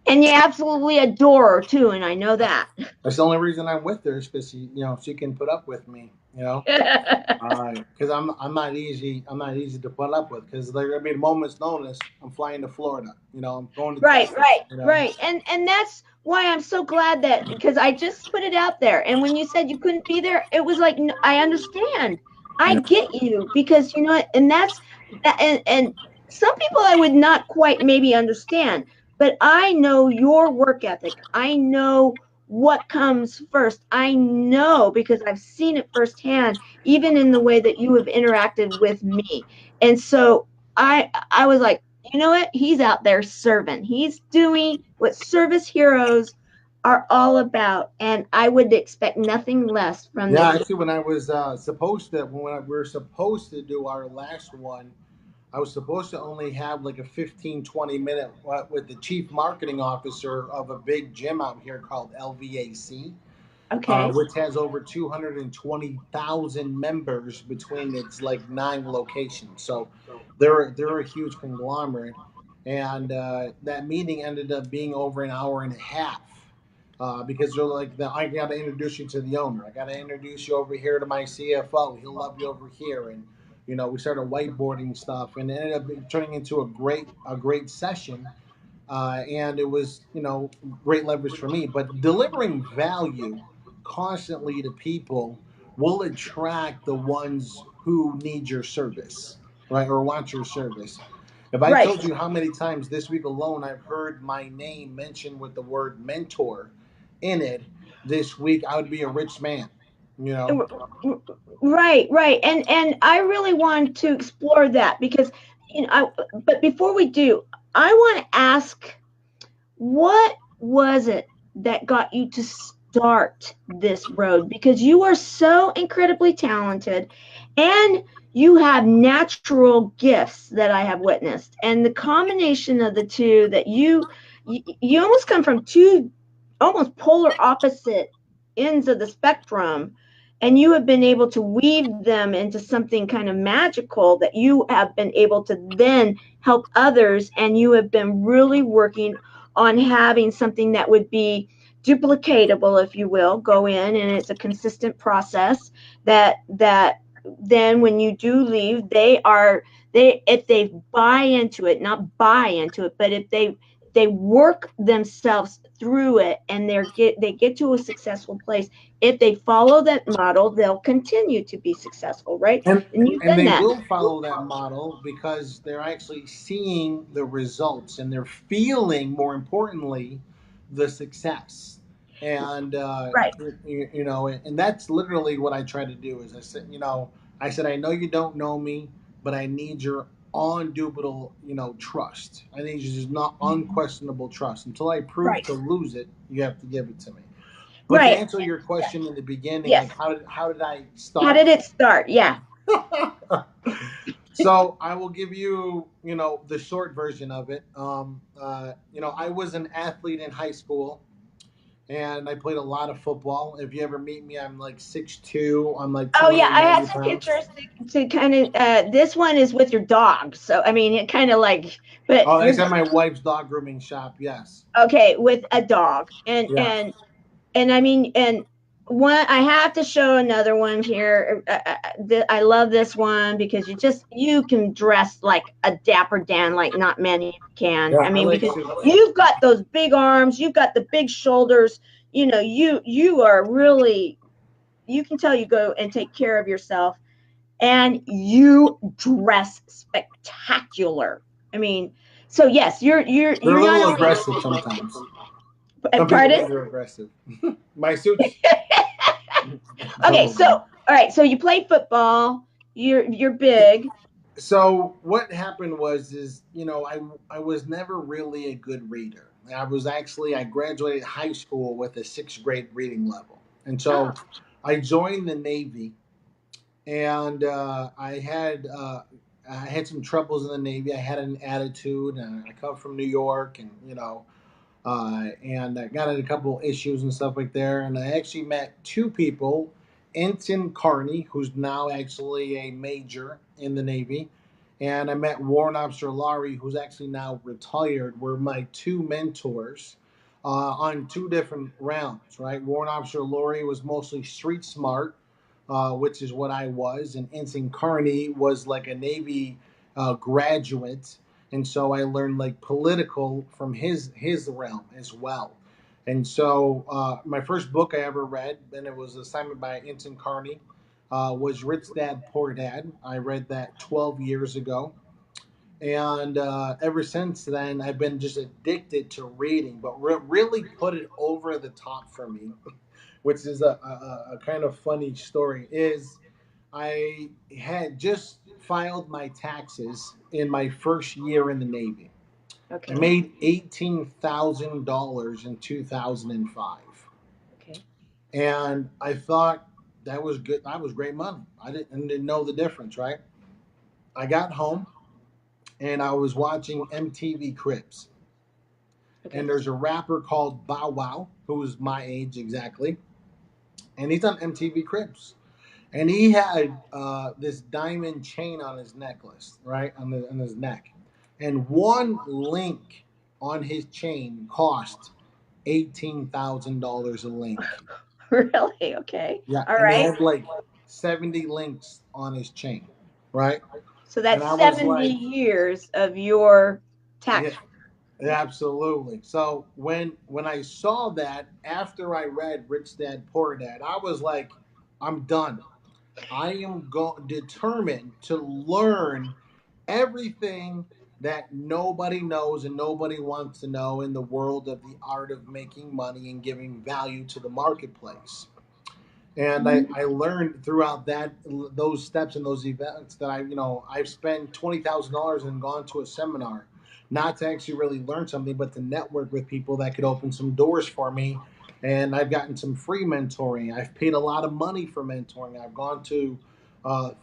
[SPEAKER 1] And you absolutely adore her too, and I know that.
[SPEAKER 2] That's the only reason I'm with her, is because she can put up with me. Because I'm not easy. I'm not easy to put up with. Because there gonna be moments notice I'm flying to Florida. I'm going to
[SPEAKER 1] Right,
[SPEAKER 2] Texas.
[SPEAKER 1] right, right. And that's why I'm so glad that, because I just put it out there. And when you said you couldn't be there, it was like, I understand. I
[SPEAKER 2] Yeah.
[SPEAKER 1] get you, because you know what, and that's that, and some people I would not quite maybe understand, but I know your work ethic. I know what comes first. I know because I've seen it firsthand, even in the way that you have interacted with me. And so I was like, you know what? He's out there serving. He's doing what service heroes are all about. And I would expect nothing less from
[SPEAKER 2] Yeah.
[SPEAKER 1] this.
[SPEAKER 2] Actually, when I was we were supposed to do our last one, I was supposed to only have like a 15-20 minute with the chief marketing officer of a big gym out here called LVAC,
[SPEAKER 1] Okay.
[SPEAKER 2] which has over 220,000 members between its like 9 locations. So they're a huge conglomerate, and that meeting ended up being over an hour and a half. Because they're like, I got to introduce you to the owner. I got to introduce you over here to my CFO. He'll love you over here, and we started whiteboarding stuff, and it ended up turning into a great session, and it was great leverage for me. But delivering value constantly to people will attract the ones who need your service, right, or want your service. If I
[SPEAKER 1] Right.
[SPEAKER 2] told you how many times this week alone I've heard my name mentioned with the word mentor in it this week, I would be a rich man. You know.
[SPEAKER 1] Right, right. And I really want to explore that because but before we do, I want to ask, what was it that got you to start this road? Because you are so incredibly talented and you have natural gifts that I have witnessed. And the combination of the two, that you almost come from two almost polar opposite ends of the spectrum, and you have been able to weave them into something kind of magical that you have been able to then help others, and you have been really working on having something that would be duplicatable, if you will, go in, and it's a consistent process that then when you do leave, they if they buy into it, not buy into it, but if they work themselves through it and they get to a successful place, if they follow that model, they'll continue to be successful, right?
[SPEAKER 2] And
[SPEAKER 1] And you've
[SPEAKER 2] and
[SPEAKER 1] done
[SPEAKER 2] they
[SPEAKER 1] that.
[SPEAKER 2] will follow that model because they're actually seeing the results and they're feeling, more importantly, the success. And
[SPEAKER 1] Right.
[SPEAKER 2] and that's literally what I try to do. Is I said, I know you don't know me. but I need your undubitable, trust. I need your just not unquestionable trust. Until I prove
[SPEAKER 1] Right.
[SPEAKER 2] to lose it, you have to give it to me. But to
[SPEAKER 1] Right.
[SPEAKER 2] answer your
[SPEAKER 1] Yeah.
[SPEAKER 2] question in the beginning, like
[SPEAKER 1] Yes.
[SPEAKER 2] how did I
[SPEAKER 1] How
[SPEAKER 2] start?
[SPEAKER 1] did it start? Yeah.
[SPEAKER 2] So I will give you, the short version of it. I was an athlete in high school, and I played a lot of football. If you ever meet me, I'm like 6'2". I'm like
[SPEAKER 1] Oh
[SPEAKER 2] two
[SPEAKER 1] yeah,
[SPEAKER 2] hundred
[SPEAKER 1] I had
[SPEAKER 2] ninety
[SPEAKER 1] some
[SPEAKER 2] pounds.
[SPEAKER 1] pictures to kind of. This one is with your dog, so I mean, it kind of like, but
[SPEAKER 2] Oh,
[SPEAKER 1] you're
[SPEAKER 2] that's at my wife's dog grooming shop. Yes.
[SPEAKER 1] okay with a dog, and
[SPEAKER 2] Yeah.
[SPEAKER 1] and I mean, and one I have to show another one here. I love this one because you can dress like a dapper Dan, like not many can.
[SPEAKER 2] Yeah,
[SPEAKER 1] I
[SPEAKER 2] I
[SPEAKER 1] mean,
[SPEAKER 2] like
[SPEAKER 1] because
[SPEAKER 2] suits.
[SPEAKER 1] you've got those big arms, you've got the big shoulders. You are really, you can tell you go and take care of yourself, and you dress spectacular. I mean, so yes,
[SPEAKER 2] They're a
[SPEAKER 1] you're not
[SPEAKER 2] little
[SPEAKER 1] only
[SPEAKER 2] aggressive sometimes. Some people
[SPEAKER 1] pardon.
[SPEAKER 2] think they're aggressive. My suits.
[SPEAKER 1] Okay,
[SPEAKER 2] Oh
[SPEAKER 1] so
[SPEAKER 2] man.
[SPEAKER 1] all right, so you play football. You're big.
[SPEAKER 2] So what happened was is I was never really a good reader. I graduated high school with a sixth grade reading level, and so
[SPEAKER 1] Oh,
[SPEAKER 2] I joined the Navy, and I had some troubles in the Navy. I had an attitude, and I come from New York, and and I got in a couple of issues and stuff like there. And I actually met two people, Ensign Carney, who's now actually a major in the Navy, and I met Warrant Officer Laurie, who's actually now retired. Were my two mentors on two different rounds. Right, Warrant Officer Laurie was mostly street smart, which is what I was, and Ensign Carney was like a Navy graduate, and so I learned like political from his realm as well. And so my first book I ever read, and it was assignment by Ensign Carney, was Rich Dad Poor Dad. I read that 12 years ago. And ever since then, I've been just addicted to reading, but really put it over the top for me, which is a kind of funny story, is I had just filed my taxes in my first year in the Navy. I
[SPEAKER 1] okay,
[SPEAKER 2] made $18,000 in 2005,
[SPEAKER 1] okay.
[SPEAKER 2] and I thought that was good. That was great money. I didn't know the difference, right? I got home and I was watching MTV Cribs, and
[SPEAKER 1] Okay.
[SPEAKER 2] there's a rapper called Bow Wow who's my age exactly, and he's on MTV Cribs. And he had this diamond chain on his necklace, right on his neck, and one link on his chain cost $18,000 a link.
[SPEAKER 1] Really? Okay.
[SPEAKER 2] Yeah,
[SPEAKER 1] All
[SPEAKER 2] and he
[SPEAKER 1] right.
[SPEAKER 2] had like 70 links on his chain, right?
[SPEAKER 1] So
[SPEAKER 2] And
[SPEAKER 1] that's
[SPEAKER 2] I was
[SPEAKER 1] 70
[SPEAKER 2] like,
[SPEAKER 1] years of your
[SPEAKER 2] yeah,
[SPEAKER 1] tax.
[SPEAKER 2] absolutely. So when I saw that after I read Rich Dad Poor Dad, I was like, I'm done. I am determined to learn everything that nobody knows and nobody wants to know in the world of the art of making money and giving value to the marketplace. And I learned throughout those steps and those events that I've spent $20,000 and gone to a seminar, not to actually really learn something, but to network with people that could open some doors for me. And I've gotten some free mentoring. I've paid a lot of money for mentoring. I've gone to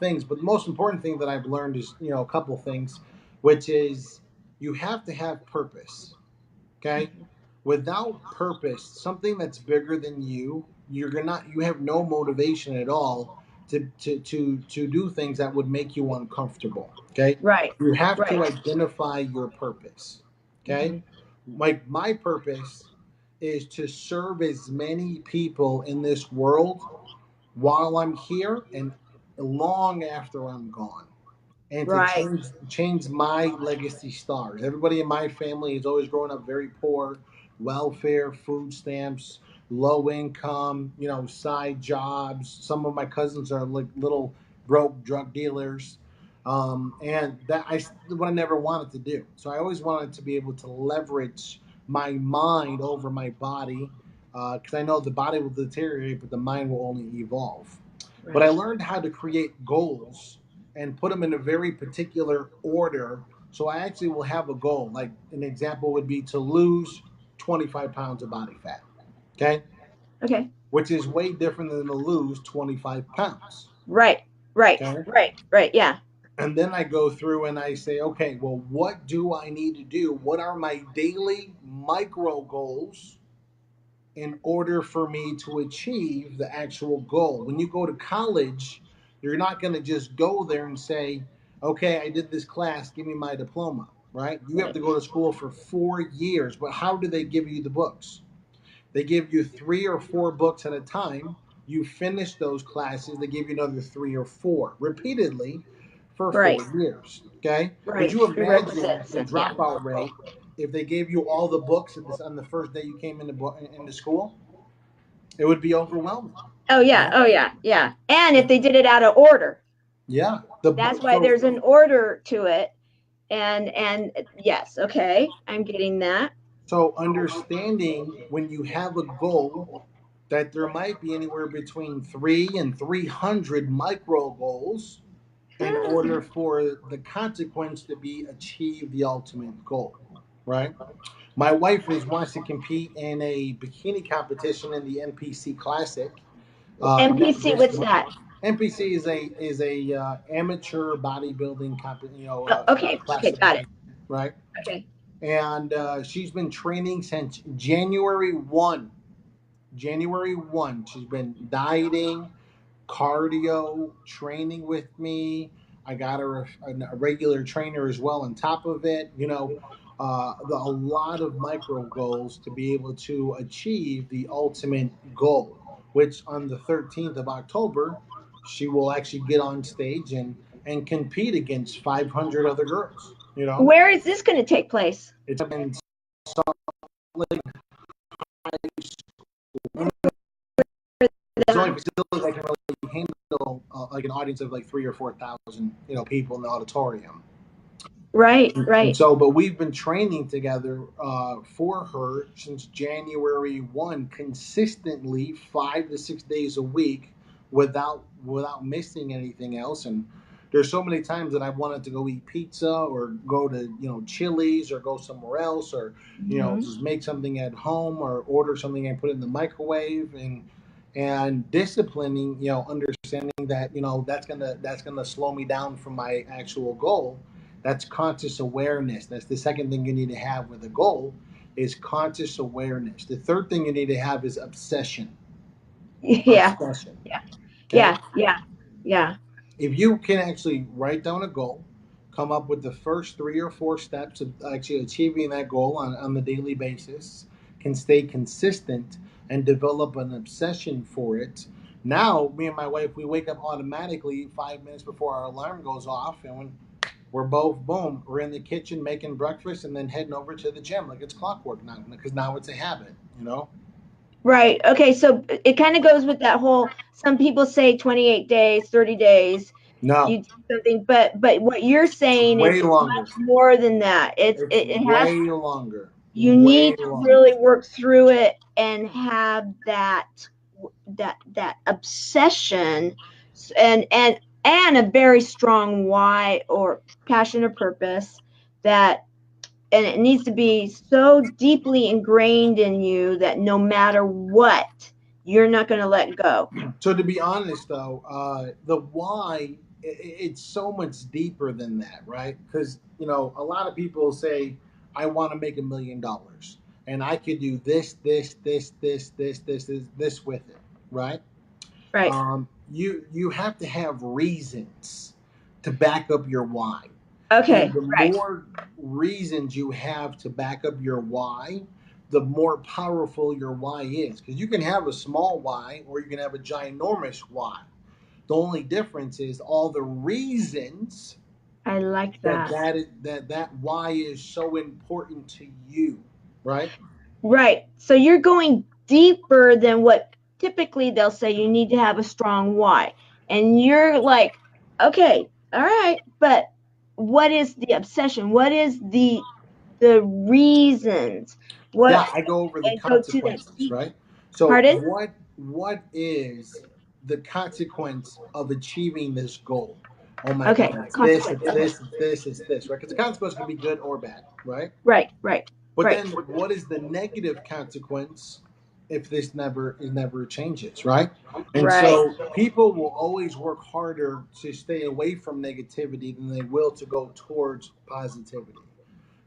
[SPEAKER 2] things, but the most important thing that I've learned is a couple things, which is you have to have purpose. Okay,
[SPEAKER 1] Mhm.
[SPEAKER 2] without purpose, something that's bigger than you have no motivation at all to do things that would make you uncomfortable. Okay,
[SPEAKER 1] Right.
[SPEAKER 2] you have
[SPEAKER 1] Right.
[SPEAKER 2] to identify your purpose. Okay,
[SPEAKER 1] Hmm.
[SPEAKER 2] like my purpose is to serve as many people in this world while I'm here and long after I'm gone, and to
[SPEAKER 1] Right.
[SPEAKER 2] change my legacy stars. Everybody in my family is always growing up very poor, welfare, food stamps, low income, side jobs. Some of my cousins are like little broke drug dealers. And that what I never wanted to do. So I always wanted to be able to leverage my mind over my body, because I know the body will deteriorate, but the mind will only evolve. But I
[SPEAKER 1] Right.
[SPEAKER 2] learned how to create goals and put them in a very particular order. So I actually will have a goal. Like an example would be to lose 25 pounds of body fat. Okay.
[SPEAKER 1] Okay.
[SPEAKER 2] Which is way different than to lose 25 pounds.
[SPEAKER 1] Right. Right.
[SPEAKER 2] Okay.
[SPEAKER 1] Right. Right. Yeah.
[SPEAKER 2] And then I go through and I say, okay, well, what do I need to do? What are my daily micro goals in order for me to achieve the actual goal? When you go to college, you're not going to just go there and say, okay, I did this class, give me my diploma, right? You have
[SPEAKER 1] Right.
[SPEAKER 2] to go to school for 4 years. But how do they give you the books? They give you 3 or 4 books at a time. You finish those classes, they give you another 3 or 4 repeatedly for
[SPEAKER 1] Right.
[SPEAKER 2] 4 years. Okay? Could
[SPEAKER 1] Right.
[SPEAKER 2] you imagine
[SPEAKER 1] Prerequisites
[SPEAKER 2] the
[SPEAKER 1] and yeah.
[SPEAKER 2] dropout rate if they gave you all the books at this on the first day you came into school? It would be overwhelming.
[SPEAKER 1] Oh yeah.
[SPEAKER 2] Right?
[SPEAKER 1] Oh yeah. Yeah. And if they did it out of order,
[SPEAKER 2] Yeah.
[SPEAKER 1] that's why
[SPEAKER 2] So
[SPEAKER 1] there's an order to it. And yes. Okay. I'm getting that.
[SPEAKER 2] understanding when you have a goal that there might be anywhere between 3 and 300 micro goals in order for the consequence to be achieve the ultimate goal, right? My wife wants to compete in a bikini competition in the NPC Classic.
[SPEAKER 1] NPC.
[SPEAKER 2] This
[SPEAKER 1] What's
[SPEAKER 2] month.
[SPEAKER 1] that?
[SPEAKER 2] NPC is a amateur bodybuilding
[SPEAKER 1] Oh, okay. Okay.
[SPEAKER 2] classic,
[SPEAKER 1] Got it.
[SPEAKER 2] right?
[SPEAKER 1] Okay.
[SPEAKER 2] And she's been training since January 1. January 1, she's been dieting, cardio training with me. I got her a regular trainer as well on top of it. A lot of micro goals to be able to achieve the ultimate goal, which on the 13th of October, she will actually get on stage and compete against 500 other girls.
[SPEAKER 1] Where is this going to take place?
[SPEAKER 2] It's in Salt Lake High School. It's the only facility that can really handle like an audience of like 3 or 4 thousand people in the auditorium.
[SPEAKER 1] Right.
[SPEAKER 2] And
[SPEAKER 1] Right.
[SPEAKER 2] so, but we've been training together for her since January 1, consistently 5 to 6 days a week, without missing anything else. And there's so many times that I wanted to go eat pizza or go to Chili's or go somewhere else, or just make something at home or order something and put it in the microwave, and disciplining, understanding that that's gonna slow me down from my actual goal. That's conscious awareness. That's the second thing you need to have with a goal, is conscious awareness. The third thing you need to have is obsession.
[SPEAKER 1] Yeah.
[SPEAKER 2] Obsession.
[SPEAKER 1] Yeah.
[SPEAKER 2] Okay.
[SPEAKER 1] Yeah. Yeah. Yeah.
[SPEAKER 2] If you can actually write down a goal, come up with the first 3 or 4 steps of actually achieving that goal on the daily basis, can stay consistent and develop an obsession for it. Now, me and my wife, we wake up automatically 5 minutes before our alarm goes off, and when we're both, boom, we're in the kitchen making breakfast and then heading over to the gym like it's clockwork now, because now it's a habit.
[SPEAKER 1] Right. Okay. So it kind of goes with that whole, some people say 28 days, 30 days,
[SPEAKER 2] No,
[SPEAKER 1] you do something, but what you're
[SPEAKER 2] it's
[SPEAKER 1] saying is
[SPEAKER 2] way
[SPEAKER 1] it's
[SPEAKER 2] longer.
[SPEAKER 1] much more than that.
[SPEAKER 2] It's
[SPEAKER 1] It has,
[SPEAKER 2] way longer.
[SPEAKER 1] you
[SPEAKER 2] Way
[SPEAKER 1] need to
[SPEAKER 2] longer.
[SPEAKER 1] really work through it and have that obsession, and a very strong why or passion or purpose, that and it needs to be so deeply ingrained in you that no matter what, you're not going to let go.
[SPEAKER 2] So to be honest, though, the why, it's so much deeper than that, right? Because a lot of people say, "I want to make $1 million, and I could do this with it," right?
[SPEAKER 1] Right.
[SPEAKER 2] You have to have reasons to back up your why. And
[SPEAKER 1] Okay.
[SPEAKER 2] the
[SPEAKER 1] Right.
[SPEAKER 2] more reasons you have to back up your why, the more powerful your why is. Because you can have a small why or you can have a ginormous why. The only difference is all the reasons
[SPEAKER 1] I like that.
[SPEAKER 2] that why is so important to you, right?
[SPEAKER 1] Right. So you're going deeper than what typically they'll say you need to have a strong why. And you're like, okay, all right, but what is the obsession? What is the reasons? What,
[SPEAKER 2] Yeah, I go over the
[SPEAKER 1] and go to that
[SPEAKER 2] consequences,
[SPEAKER 1] deep.
[SPEAKER 2] right? So
[SPEAKER 1] Pardon?
[SPEAKER 2] what is the consequence of achieving this goal? Oh my
[SPEAKER 1] Okay,
[SPEAKER 2] God, it's this,
[SPEAKER 1] consequence.
[SPEAKER 2] it's
[SPEAKER 1] Okay.
[SPEAKER 2] this, it's this, it's this, right? Because the consequence can be good or bad, right?
[SPEAKER 1] Right, right,
[SPEAKER 2] But
[SPEAKER 1] right,
[SPEAKER 2] then, what is the negative consequence if this never changes, right? And
[SPEAKER 1] right,
[SPEAKER 2] so, people will always work harder to stay away from negativity than they will to go towards positivity.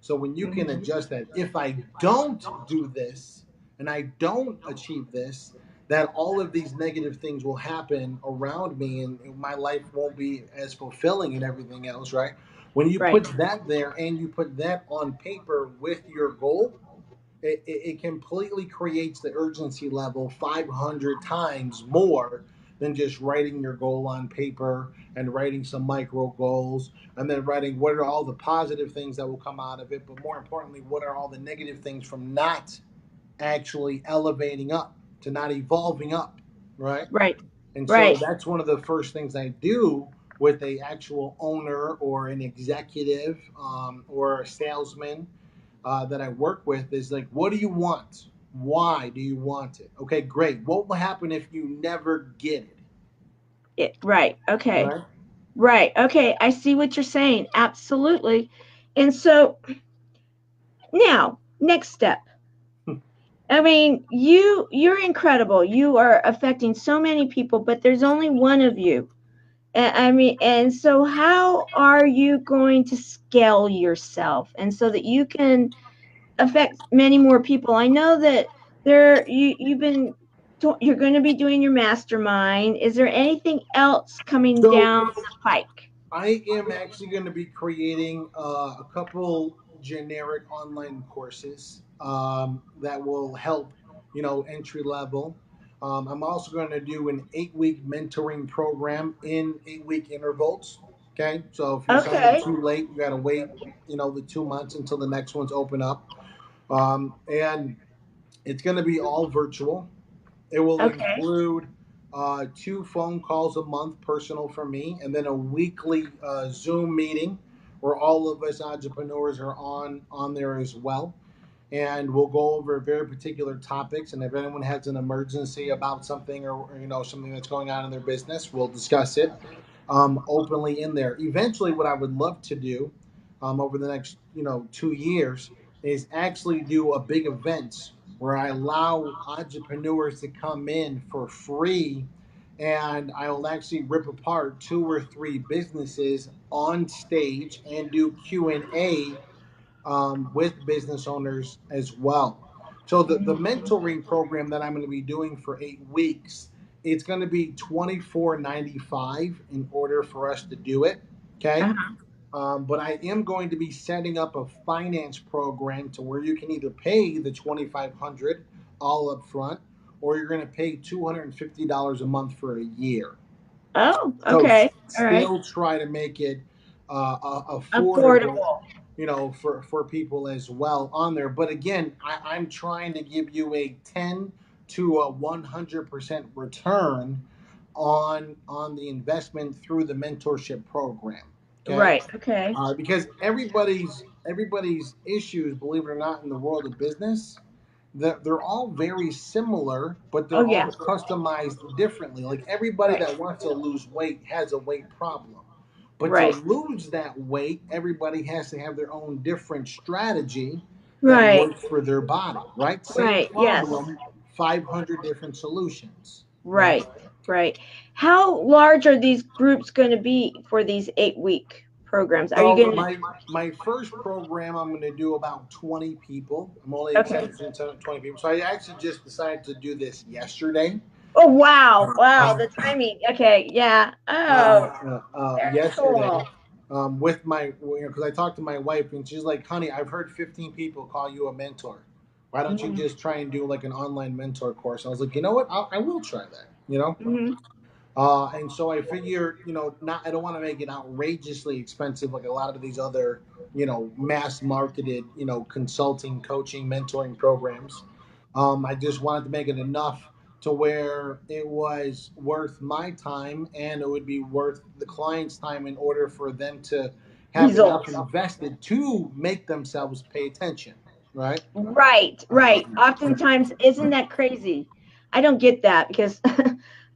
[SPEAKER 2] So when you can
[SPEAKER 1] mhm,
[SPEAKER 2] adjust that, if I don't do this and I don't achieve this, that all of these negative things will happen around me and my life won't be as fulfilling and everything else, right? When you
[SPEAKER 1] right,
[SPEAKER 2] put that there and you put that on paper with your goal, it completely creates the urgency level 500 times more than just writing your goal on paper and writing some micro goals and then writing what are all the positive things that will come out of it, but more importantly, what are all the negative things from not actually elevating up to not evolving up, right?
[SPEAKER 1] right,
[SPEAKER 2] And so
[SPEAKER 1] right.
[SPEAKER 2] that's one of the first things I do with a actual owner or an executive or a salesman that I work with is like, what do you want? Why do you want it? Okay, great. What will happen if you never get it?
[SPEAKER 1] Right. Okay.
[SPEAKER 2] Right?
[SPEAKER 1] Right. Okay. I see what you're saying. Absolutely. And so now, next step. I mean, you're incredible. You are affecting so many people, but there's only one of you. I mean, and so how are you going to scale yourself and so that you can affect many more people? I know that you're going to be doing your mastermind. Is there anything else coming
[SPEAKER 2] So
[SPEAKER 1] down the pike?
[SPEAKER 2] I am actually going to be creating a couple generic online courses that will help, entry level. I'm also going to do an 8 week mentoring program in 8 week intervals. Okay, so if you sign up
[SPEAKER 1] Okay.
[SPEAKER 2] too late, you got to wait, the 2 months until the next ones open up. And it's going to be all virtual. It will
[SPEAKER 1] Okay.
[SPEAKER 2] include 2 phone calls a month, personal for me, and then a weekly Zoom meeting where all of us entrepreneurs are on there as well. And we'll go over very particular topics. And if anyone has an emergency about something or something that's going on in their business, we'll discuss it openly in there. Eventually, what I would love to do over the next 2 years is actually do a big event where I allow entrepreneurs to come in for free, and I will actually rip apart 2 or 3 businesses on stage and do Q&A with business owners as well. So the
[SPEAKER 1] Mhm.
[SPEAKER 2] mentoring program that I'm going to be doing for 8 weeks, it's going to be $24.95 in order for us to do it. Okay.
[SPEAKER 1] Uh-huh.
[SPEAKER 2] But I am going to be setting up a finance program to where you can either pay the 2,500 all up front, or you're going to pay $250 a month for a year.
[SPEAKER 1] Oh,
[SPEAKER 2] So
[SPEAKER 1] okay. All right.
[SPEAKER 2] still try to make it affordable,
[SPEAKER 1] Affordable.
[SPEAKER 2] for people as well on there. But again, I'm trying to give you a 10 to a 100% return on the investment through the mentorship program. Okay,
[SPEAKER 1] Right. Okay.
[SPEAKER 2] because everybody's issues, believe it or not, in the world of business, they're all very similar, but
[SPEAKER 1] Oh
[SPEAKER 2] they're
[SPEAKER 1] yeah.
[SPEAKER 2] all customized differently. Like everybody
[SPEAKER 1] Right.
[SPEAKER 2] that wants to lose weight has a weight problem. But to
[SPEAKER 1] Right.
[SPEAKER 2] lose that weight, everybody has to have their own different strategy that
[SPEAKER 1] Right.
[SPEAKER 2] works for their body, right? Same
[SPEAKER 1] Right. Yes.
[SPEAKER 2] problem, 500 different solutions, right?
[SPEAKER 1] Right. Right. How large are these groups going to be for these 8 week programs? Are you
[SPEAKER 2] So
[SPEAKER 1] going to?
[SPEAKER 2] my first program, I'm going to do about 20 people. I'm only
[SPEAKER 1] Okay.
[SPEAKER 2] accepting 20 people. So I actually just decided to do this yesterday.
[SPEAKER 1] Oh wow! Wow,
[SPEAKER 2] Uh,
[SPEAKER 1] the timing. Okay. Yeah. Oh, very
[SPEAKER 2] yesterday
[SPEAKER 1] cool.
[SPEAKER 2] with my because I talked to my wife and she's like, "Honey, I've heard 15 people call you a mentor. Why don't you
[SPEAKER 1] Hmm.
[SPEAKER 2] just try and do like an online mentor course?" I was like, "You know what? I will try that." You know.
[SPEAKER 1] Hmm.
[SPEAKER 2] And so I figure, not I don't want to make it outrageously expensive like a lot of these other, mass marketed, consulting, coaching, mentoring programs. I just wanted to make it enough to where it was worth my time and it would be worth the client's time in order for them to have enough
[SPEAKER 1] Results.
[SPEAKER 2] invested to make themselves pay attention, right?
[SPEAKER 1] Right. Right.
[SPEAKER 2] Um,
[SPEAKER 1] Oftentimes, isn't that crazy? I don't get that because,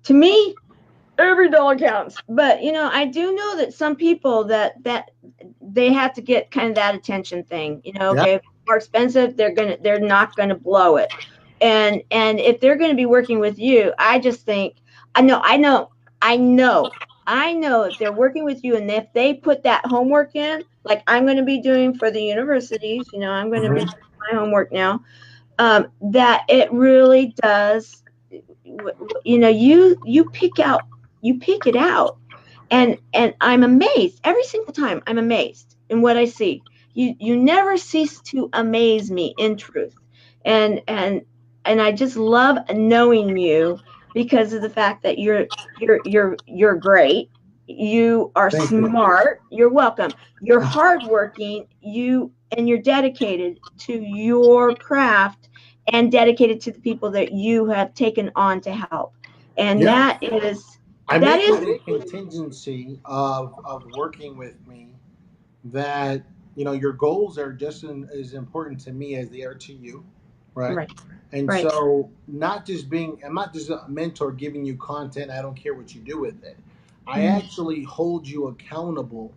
[SPEAKER 1] to me, Every dollar counts. But I do know that some people that they have to get kind of that attention thing.
[SPEAKER 2] Yeah.
[SPEAKER 1] Okay, if it's more expensive, they're not gonna blow it. And if they're gonna be working with you, I just think I know I know if they're working with you and if they put that homework in, like I'm gonna be doing for the universities, I'm gonna be
[SPEAKER 2] Mhm.
[SPEAKER 1] doing my homework now. That it really does. You pick it out, and I'm amazed every single time. I'm amazed in what I see. You never cease to amaze me in truth, and I just love knowing you because of the fact that you're great. You are
[SPEAKER 2] Thank you.
[SPEAKER 1] smart. You're welcome. You're hardworking. You're dedicated to your craft and dedicated to the people that you have taken on to help. And
[SPEAKER 2] Yeah. I
[SPEAKER 1] that
[SPEAKER 2] make
[SPEAKER 1] is
[SPEAKER 2] it a contingency of working with me that your goals are just as important to me as they are to you, right?
[SPEAKER 1] right,
[SPEAKER 2] And
[SPEAKER 1] right.
[SPEAKER 2] so, I'm not just a mentor giving you content. I don't care what you do with it. I
[SPEAKER 1] Mhm.
[SPEAKER 2] actually hold you accountable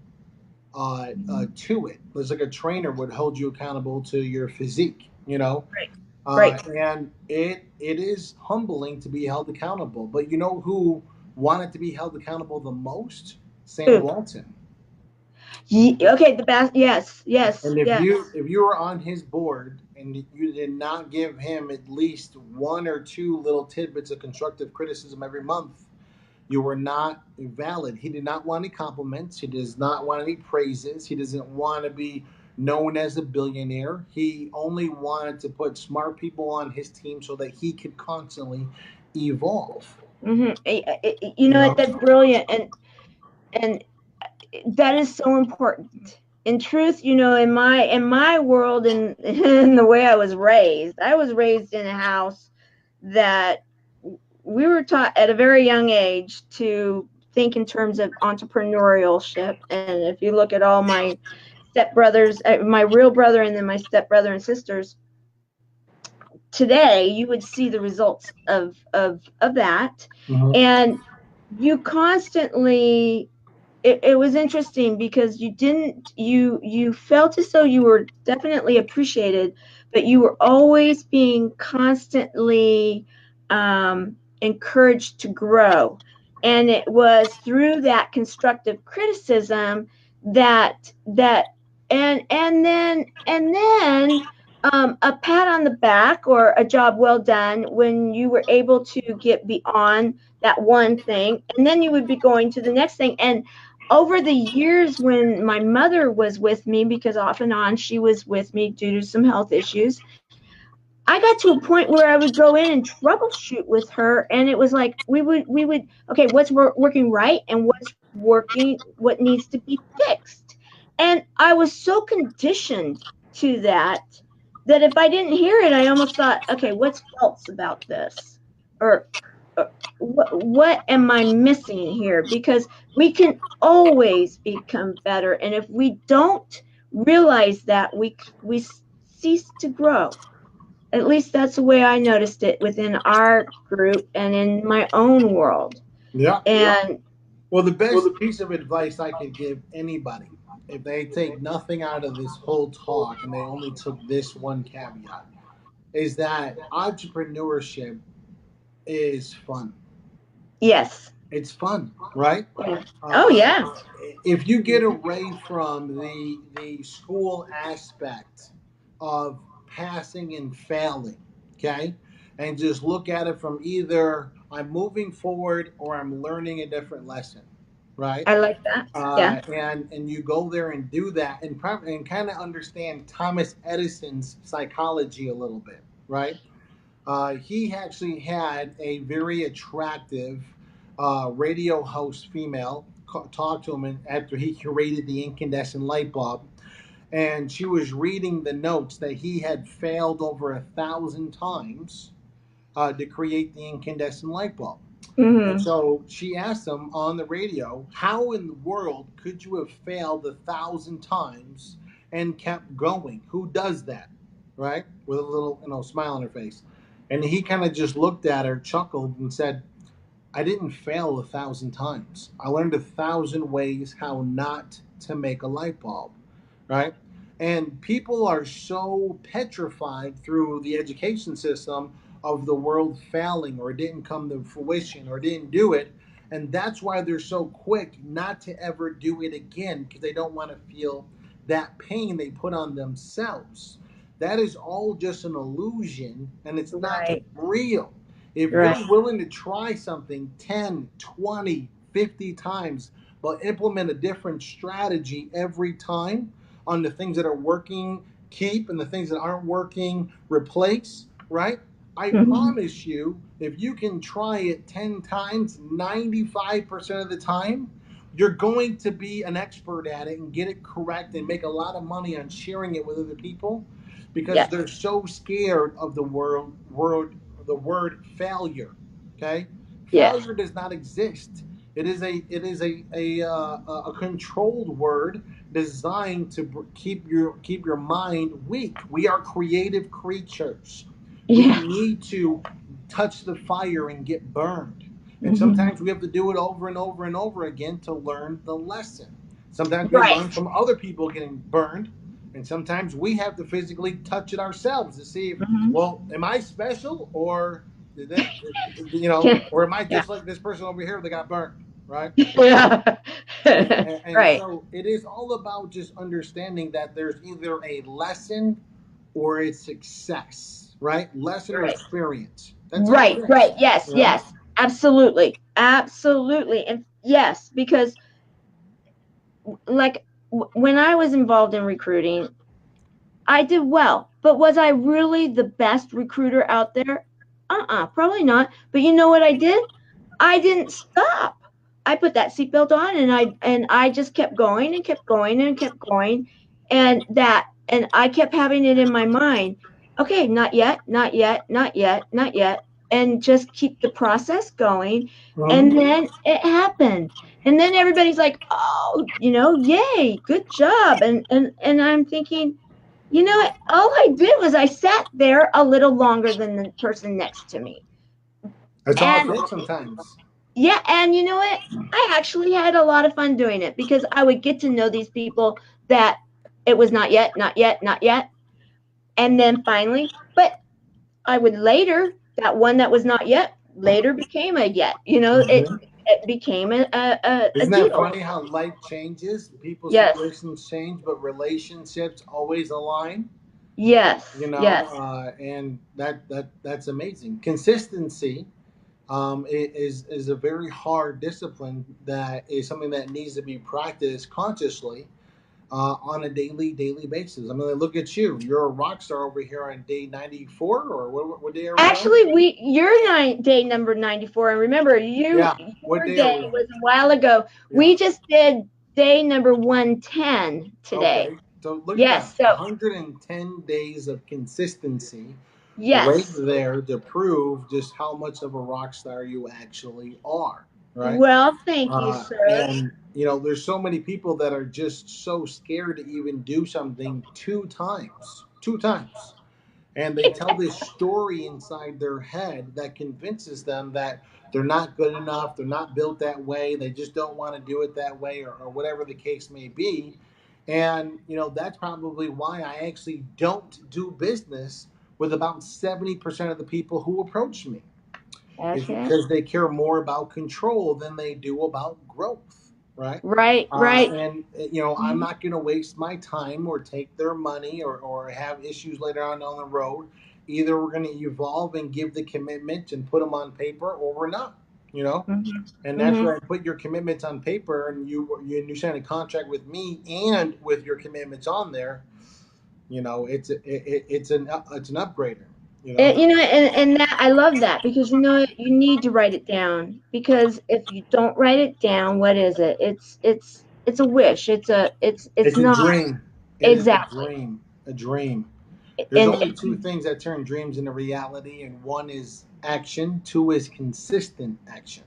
[SPEAKER 2] to it. It's like a trainer would hold you accountable to your physique,
[SPEAKER 1] Right, right.
[SPEAKER 2] and it is humbling to be held accountable. But you know who wanted to be held accountable the most? Sam
[SPEAKER 1] Who?
[SPEAKER 2] Walton.
[SPEAKER 1] Okay, the best. Yes, yes,
[SPEAKER 2] And
[SPEAKER 1] yes.
[SPEAKER 2] if you were on his board and you did not give him at least one or two little tidbits of constructive criticism every month, you were not valid. He did not want any compliments. He does not want any praises. He doesn't want to be known as a billionaire. He only wanted to put smart people on his team so that he could constantly evolve.
[SPEAKER 1] You
[SPEAKER 2] You
[SPEAKER 1] know
[SPEAKER 2] know?
[SPEAKER 1] what? That's brilliant, and that is so important. In truth, in my world and in the way I was raised in a house that we were taught at a very young age to think in terms of entrepreneurship. And if you look at all my stepbrothers, my real brother, and then my stepbrother and sisters, today you would see the results of that.
[SPEAKER 2] Mhm.
[SPEAKER 1] And you constantly it was interesting because you felt as though you were definitely appreciated, but you were always being constantly encouraged to grow. And it was through that constructive criticism that and then a pat on the back or a job well done when you were able to get beyond that one thing, and then you would be going to the next thing. And over the years, when my mother was with me, because off and on she was with me due to some health issues, I got to a point where I would go in and troubleshoot with her, and it was like we would okay, what's working right and what's working, what needs to be fixed. And I was so conditioned to that if I didn't hear it, I almost thought, okay, what's false about this, or, or what am I missing here? Because we can always become better, and if we don't realize that, we cease to grow. At least that's the way I noticed it within our group and in my own world.
[SPEAKER 2] Yeah.
[SPEAKER 1] And
[SPEAKER 2] Well, the best piece of advice I could give anybody, if they take nothing out of this whole talk and they only took this one caveat, is that entrepreneurship is fun.
[SPEAKER 1] yes.
[SPEAKER 2] It's fun, right?
[SPEAKER 1] Yeah. Oh,
[SPEAKER 2] Uh,
[SPEAKER 1] yeah.
[SPEAKER 2] if you get away from the school aspect of passing and failing, okay, and just look at it from either I'm moving forward or I'm learning a different lesson, right?
[SPEAKER 1] I like that. Yeah.
[SPEAKER 2] And you go there and do that and kind of understand Thomas Edison's psychology a little bit, right? He actually had a very attractive radio host female talk to him after he created the incandescent light bulb, and she was reading the notes that he had failed over 1,000 times to create the incandescent light bulb. And
[SPEAKER 1] Hmm.
[SPEAKER 2] so she asked him on the radio, "How in the world could you have failed 1,000 times and kept going? Who does that?" Right? With a little, smile on her face. And he kind of just looked at her, chuckled, and said, I didn't fail 1,000 times. I learned 1,000 ways how not to make a light bulb, right? And people are so petrified through the education system of the world failing or it didn't come to fruition or didn't do it. And that's why they're so quick not to ever do it again because they don't want to feel that pain they put on themselves. That is all just an illusion and it's not
[SPEAKER 1] Right.
[SPEAKER 2] real. If
[SPEAKER 1] Right.
[SPEAKER 2] you're willing to try something 10, 20, 50 times, but implement a different strategy every time on the things that are working, keep, and the things that aren't working, replace, right? I
[SPEAKER 1] Mhm.
[SPEAKER 2] promise you, if you can try it 10 times, 95% of the time, you're going to be an expert at it and get it correct and make a lot of money on sharing it with other people because
[SPEAKER 1] Yes.
[SPEAKER 2] they're so scared of the word failure. Okay,
[SPEAKER 1] Yes.
[SPEAKER 2] failure does not exist. It is a controlled word designed to keep your mind weak. We are creative creatures. We
[SPEAKER 1] Yeah.
[SPEAKER 2] need to touch the fire and get burned. And
[SPEAKER 1] Mhm.
[SPEAKER 2] sometimes we have to do it over and over and over again to learn the lesson. Sometimes we learn
[SPEAKER 1] Right.
[SPEAKER 2] from other people getting burned, and sometimes we have to physically touch it ourselves to see if,
[SPEAKER 1] Mhm.
[SPEAKER 2] well, am I special or did that,
[SPEAKER 1] Can,
[SPEAKER 2] or am I
[SPEAKER 1] yeah.
[SPEAKER 2] just like this person over here that got burned, right?
[SPEAKER 1] Yeah.
[SPEAKER 2] And
[SPEAKER 1] Right.
[SPEAKER 2] so it is all about just understanding that there's either a lesson or it's success, right? Lesson or
[SPEAKER 1] Right.
[SPEAKER 2] experience. That's all
[SPEAKER 1] Right.
[SPEAKER 2] it is.
[SPEAKER 1] Right. Yes.
[SPEAKER 2] You know?
[SPEAKER 1] Yes. Absolutely. Absolutely. And yes, because like when I was involved in recruiting, I did well, but was I really the best recruiter out there? Probably not. But you know what I did? I didn't stop. I put that seatbelt on and I just kept going and kept going and kept going. And I kept having it in my mind. Okay, not yet, not yet, not yet, not yet. And just keep the process going. And
[SPEAKER 2] Mhm.
[SPEAKER 1] then it happened. And then everybody's like, oh, yay, good job. And I'm thinking, all I did was I sat there a little longer than the person next to me.
[SPEAKER 2] That's all it
[SPEAKER 1] And
[SPEAKER 2] takes sometimes.
[SPEAKER 1] yeah, and you know what? I actually had a lot of fun doing it because I would get to know these people that it was not yet, not yet, not yet. And then finally, but I would later, that one that was not yet later became a yet.
[SPEAKER 2] Mhm.
[SPEAKER 1] It became a
[SPEAKER 2] Isn't that
[SPEAKER 1] deal.
[SPEAKER 2] funny how life changes? People's
[SPEAKER 1] Yes,
[SPEAKER 2] situations change, but relationships always align.
[SPEAKER 1] yes, yes.
[SPEAKER 2] And that's amazing. Consistency is a very hard discipline that is something that needs to be practiced consciously on a daily basis. I mean, look at you. You're a rock star over here on day 94, or what day are we on?
[SPEAKER 1] Actually, you're day number 94, and remember,
[SPEAKER 2] Yeah. What
[SPEAKER 1] your
[SPEAKER 2] day are
[SPEAKER 1] day
[SPEAKER 2] we on?
[SPEAKER 1] was a while ago.
[SPEAKER 2] Yeah.
[SPEAKER 1] We just did day number 110 today.
[SPEAKER 2] Okay. So look at that.
[SPEAKER 1] Yes, so
[SPEAKER 2] 110 days of consistency right
[SPEAKER 1] yes.
[SPEAKER 2] there to prove just how much of a rock star you actually are, right?
[SPEAKER 1] Well, thank you, sir.
[SPEAKER 2] And there's so many people that are just so scared to even do something two times, and they tell this story inside their head that convinces them that they're not good enough, they're not built that way, they just don't want to do it that way, or whatever the case may be. And that's probably why I actually don't do business with about 70% of the people who approach me, is
[SPEAKER 1] Okay.
[SPEAKER 2] because they care more about control than they do about growth, right?
[SPEAKER 1] Right, right.
[SPEAKER 2] And I'm
[SPEAKER 1] Mhm,
[SPEAKER 2] not going to waste my time or take their money or have issues later on down the road. Either we're going to evolve and give the commitment and put them on paper, or we're not. You know,
[SPEAKER 1] mhm,
[SPEAKER 2] and that's
[SPEAKER 1] mhm.
[SPEAKER 2] where I put your commitments on paper, and you sign a contract with me, and with your commitments on there. It's an upgrader. You know.
[SPEAKER 1] And that I love that because you need to write it down because if you don't write it down, what is it? It's a wish. It's
[SPEAKER 2] It's a
[SPEAKER 1] not
[SPEAKER 2] dream. It is a
[SPEAKER 1] exactly.
[SPEAKER 2] dream. A dream. There's
[SPEAKER 1] And
[SPEAKER 2] only two things that turn dreams into reality, and one is action, two is consistent action,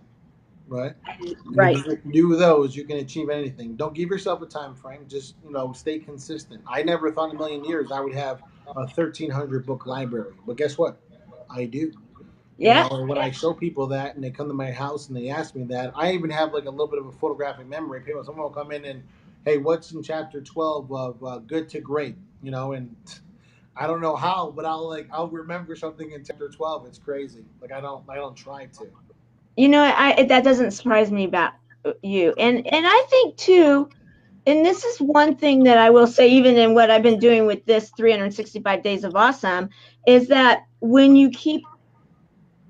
[SPEAKER 2] right? And if
[SPEAKER 1] right.
[SPEAKER 2] you can do those, you can achieve anything. Don't give yourself a time frame. Just stay consistent. I never thought in a million years I would have a 1,300 book library, but guess what? I do.
[SPEAKER 1] Yeah.
[SPEAKER 2] And when I show people that and they come to my house and they ask me that, I even have like a little bit of a photographic memory. People, someone will come in and, hey, what's in chapter 12 of Good to Great? And I don't know how, but I'll remember something in chapter 12. It's crazy. Like I don't try to.
[SPEAKER 1] That doesn't surprise me about you. And I think too, and this is one thing that I will say, even in what I've been doing with this 365 days of awesome, is that when you keep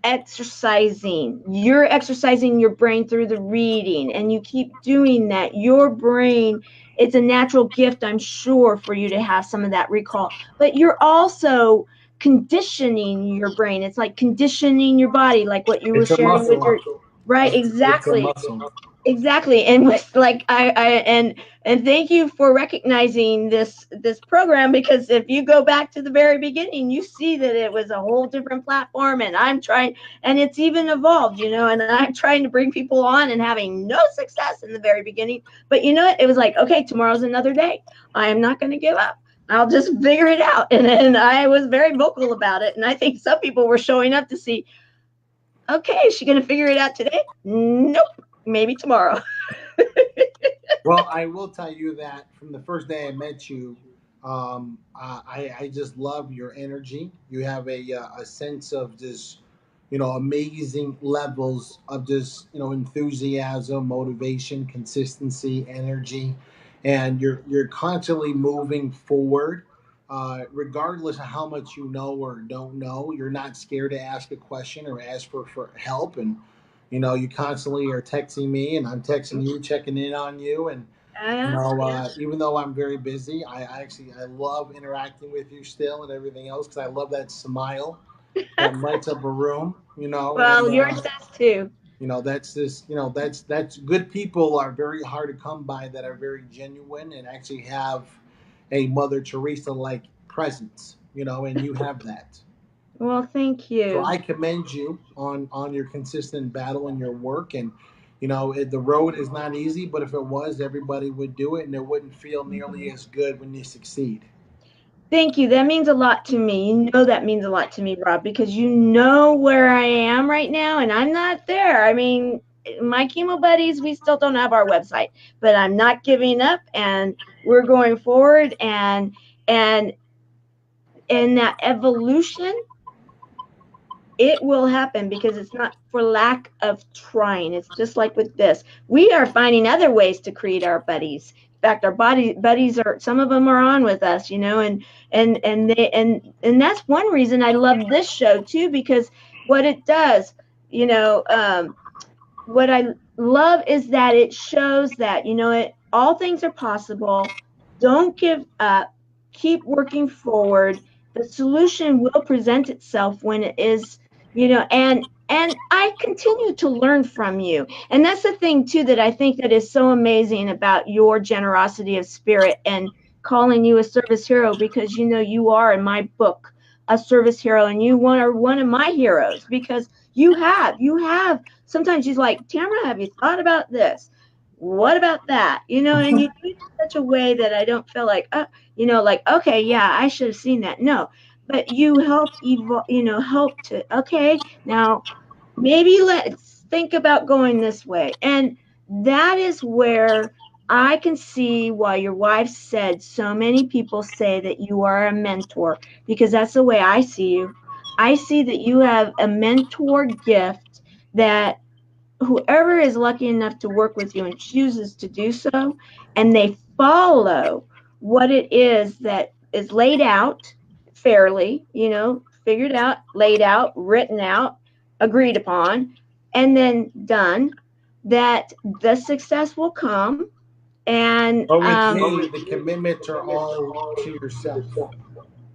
[SPEAKER 1] exercising, you're exercising your brain through the reading, and you keep doing that, your brain, it's a natural gift, I'm sure, for you to have some of that recall, but you're also conditioning your brain. It's like conditioning your body, like what you were
[SPEAKER 2] It's a
[SPEAKER 1] sharing with
[SPEAKER 2] muscle.
[SPEAKER 1] your, right,
[SPEAKER 2] It's a
[SPEAKER 1] exactly.
[SPEAKER 2] muscle.
[SPEAKER 1] Exactly. And with like I and thank you for recognizing this program, because if you go back to the very beginning, you see that it was a whole different platform, and I'm trying, and it's even evolved, and I'm trying to bring people on and having no success in the very beginning. But you know what? It was like, okay, tomorrow's another day. I am not going to give up. I'll just figure it out. And I was very vocal about it. And I think some people were showing up to see, okay, is she going to figure it out today? Nope. Maybe tomorrow.
[SPEAKER 2] Well, I will tell you that from the first day I met you, I just love your energy. You have a sense of just amazing levels of just enthusiasm, motivation, consistency, energy, and you're constantly moving forward. Regardless of how much you know or don't know, you're not scared to ask a question or ask for help, and you constantly are texting me, and I'm texting you, checking in on you, and
[SPEAKER 1] Yeah.
[SPEAKER 2] even though I'm very busy, I love interacting with you still and everything else because I love that smile that lights up a room. And
[SPEAKER 1] Well, yours does too.
[SPEAKER 2] that's this. That's good people are very hard to come by that are very genuine and actually have a Mother Teresa like presence. And you have that.
[SPEAKER 1] Well, thank
[SPEAKER 2] So
[SPEAKER 1] you.
[SPEAKER 2] I commend you on your consistent battle and your work. And the road is not easy, but if it was, everybody would do it, and it wouldn't feel nearly as good when you succeed.
[SPEAKER 1] Thank you. That means a lot to me. That means a lot to me, Rob, because you know where I am right now, and I'm not there. I mean, my chemo buddies, we still don't have our website, but I'm not giving up, and we're going forward, and and that evolution, it will happen, because it's not for lack of trying. It's just like with this. We are finding other ways to create our buddies. In fact, our buddies are, some of them are on with us, and that's one reason I love this show too, because what it does, you know, what I love is that it shows that, all things are possible. Don't give up. Keep working forward. The solution will present itself when it is, and I continue to learn from you. And that's the thing too that I think that is so amazing about your generosity of spirit and calling you a service hero, because you are, in my book, a service hero, and are one of my heroes, because you have sometimes she's like, Tamara, have you thought about this? What about that? And you do it in such a way that I don't feel like, like, okay, yeah, I should have seen that. No, but you help help to, okay, now maybe let's think about going this way. And that is where I can see why your wife said so many people say that you are a mentor, because that's the way I see you. I see that you have a mentor gift, that whoever is lucky enough to work with you and chooses to do so, and they follow what it is that is laid out fairly, figured out, laid out, written out, agreed upon, and then done, that the success will come. And
[SPEAKER 2] But with me, the commitments are all to yourself.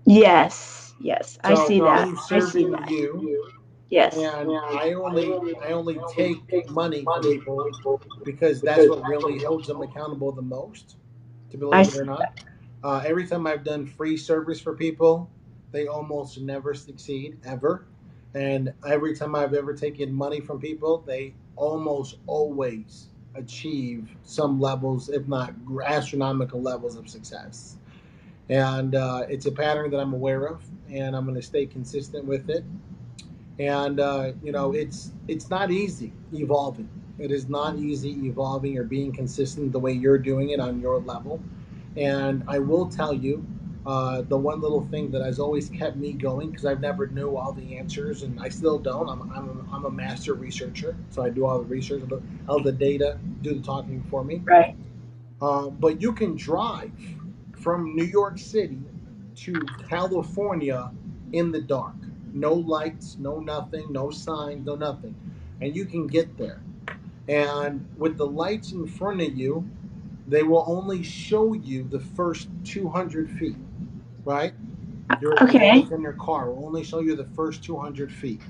[SPEAKER 1] yes, yes, I
[SPEAKER 2] So
[SPEAKER 1] see that.
[SPEAKER 2] me
[SPEAKER 1] I see
[SPEAKER 2] serving
[SPEAKER 1] that.
[SPEAKER 2] you,
[SPEAKER 1] Yes.
[SPEAKER 2] and I only take money from people because that's what really holds them accountable the most, to
[SPEAKER 1] I
[SPEAKER 2] believe it or
[SPEAKER 1] see
[SPEAKER 2] not.
[SPEAKER 1] that.
[SPEAKER 2] Every time I've done free service for people, they almost never succeed ever. And every time I've ever taken money from people, they almost always achieve some levels, if not astronomical levels of success. And it's a pattern that I'm aware of, and I'm going to stay consistent with it. And it's not easy evolving. It is not easy evolving or being consistent the way you're doing it on your level. And I will tell you, the one little thing that has always kept me going, because I've never knew all the answers, and I still don't. I'm a master researcher, so I do all the research, all the data, do the talking for me.
[SPEAKER 1] Right.
[SPEAKER 2] But you can drive from New York City to California in the dark. No lights, no nothing, no signs, no nothing. And you can get there. And with the lights in front of you, they will only show you the first 200 feet, right? The
[SPEAKER 1] Okay.
[SPEAKER 2] lights in your car will only show you the first 200 feet.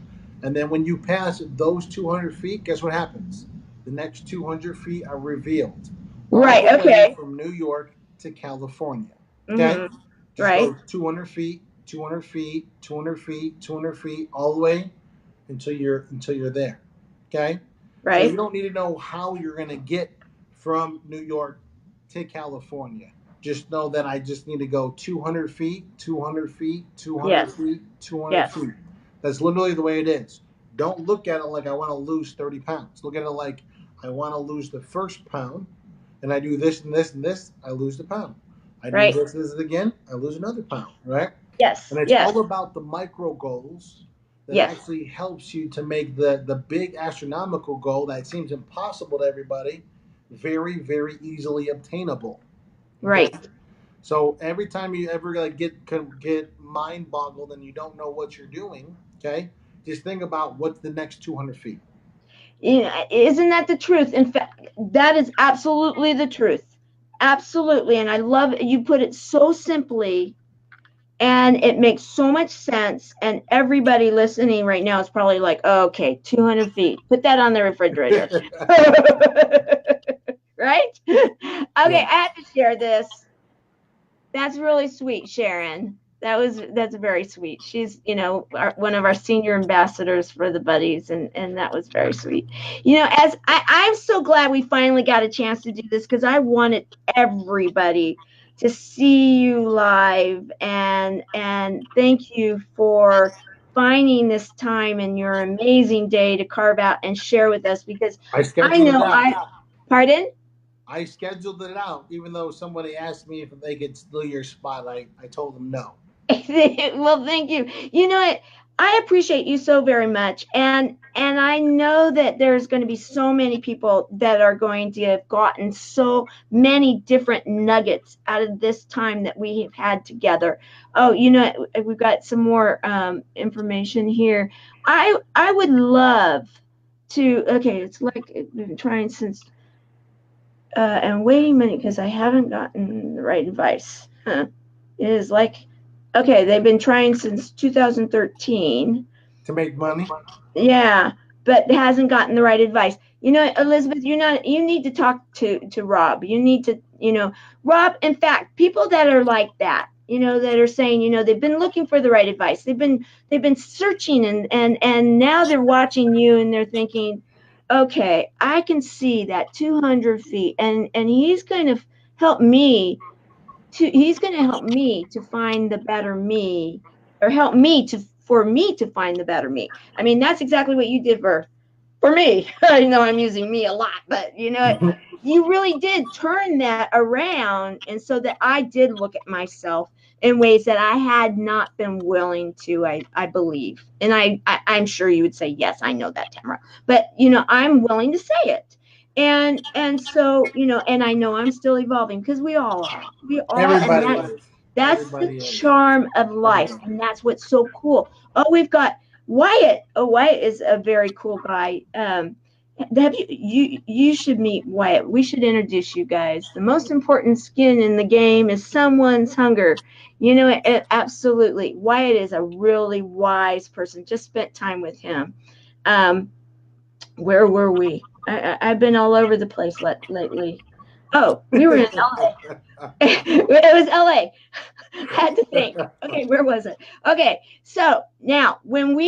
[SPEAKER 2] And then when you pass those 200 feet, guess what happens? The next 200 feet are revealed all
[SPEAKER 1] Right.
[SPEAKER 2] the way
[SPEAKER 1] Okay.
[SPEAKER 2] from New York to California. Okay?
[SPEAKER 1] Mm-hmm.
[SPEAKER 2] Just
[SPEAKER 1] Right.
[SPEAKER 2] go 200 feet, 200 feet, 200 feet, 200 feet, all the way until you're there. Okay? So you
[SPEAKER 1] Right.
[SPEAKER 2] don't need to know how you're going to get from New York to California. Just know that I just need to go 200 feet, 200 feet, 200
[SPEAKER 1] Yes.
[SPEAKER 2] feet, 200
[SPEAKER 1] Yes.
[SPEAKER 2] feet. That's literally the way it is. Don't look at it like I want to lose 30 pounds. Look at it like I want to lose the first pound, and I do this and this and this, I lose the pound. I do
[SPEAKER 1] Right.
[SPEAKER 2] this again, I lose another pound, right?
[SPEAKER 1] Yes.
[SPEAKER 2] And it's
[SPEAKER 1] Yes.
[SPEAKER 2] all about the micro goals that
[SPEAKER 1] Yes.
[SPEAKER 2] actually helps you to make the big astronomical goal that seems impossible to everybody very, very easily obtainable. Okay?
[SPEAKER 1] Right.
[SPEAKER 2] So every time you ever like get mind boggled and you don't know what you're doing, okay, just think about what's the next 200 feet.
[SPEAKER 1] You know, isn't that the truth? In fact, that is absolutely the truth. Absolutely. And I love it. You put it so simply, and it makes so much sense. And everybody listening right now is probably like, oh, okay, 200 feet. Put that on the refrigerator. Right? Okay,
[SPEAKER 2] Yeah.
[SPEAKER 1] I have to share this. That's really sweet, Sharon. That's very sweet. She's, one of our senior ambassadors for the buddies, and that was very sweet. As I'm so glad we finally got a chance to do this, because I wanted everybody to see you live, and thank you for finding this time in your amazing day to carve out and share with us, because
[SPEAKER 2] I
[SPEAKER 1] I
[SPEAKER 2] scheduled it
[SPEAKER 1] know
[SPEAKER 2] out.
[SPEAKER 1] pardon.
[SPEAKER 2] I scheduled it out, even though somebody asked me if they could steal your spot. I told them no.
[SPEAKER 1] Well, thank you. You know what? I appreciate you so very much, and I know that there's going to be so many people that are going to have gotten so many different nuggets out of this time that we have had together. Oh, we've got some more information here. I would love to. Okay, it's like I've been trying since and waiting a minute because I haven't gotten the right advice. Huh. It is like, okay, they've been trying since 2013.
[SPEAKER 2] To make money?
[SPEAKER 1] Yeah, but hasn't gotten the right advice. Elizabeth, you need to talk to Rob. You need to, Rob, in fact, people that are like that, that are saying, they've been looking for the right advice. They've been searching, and now they're watching you and they're thinking, okay, I can see that 200 feet, and he's going to help me to find the better me, or help me to for me to find the better me. I mean, that's exactly what you did for me. I know I'm using me a lot, but you really did turn that around, and so that I did look at myself in ways that I had not been willing to. I believe, and I'm sure you would say yes. I know that, Tamara, but I'm willing to say it. And so, and I know I'm still evolving, because we all, and
[SPEAKER 2] Everybody
[SPEAKER 1] that's
[SPEAKER 2] is.
[SPEAKER 1] the
[SPEAKER 2] Everybody is.
[SPEAKER 1] charm of life,
[SPEAKER 2] Everybody.
[SPEAKER 1] and that's what's so cool. Oh, we've got Wyatt. Oh, Wyatt is a very cool guy. Have you should meet Wyatt. We should introduce you guys. The most important skin in the game is someone's hunger. Absolutely. Wyatt is a really wise person. Just spent time with him. Um, where were we? I've been all over the place lately. Oh, we were in LA. It was LA. I had to think. Okay, where was it? Okay, so now when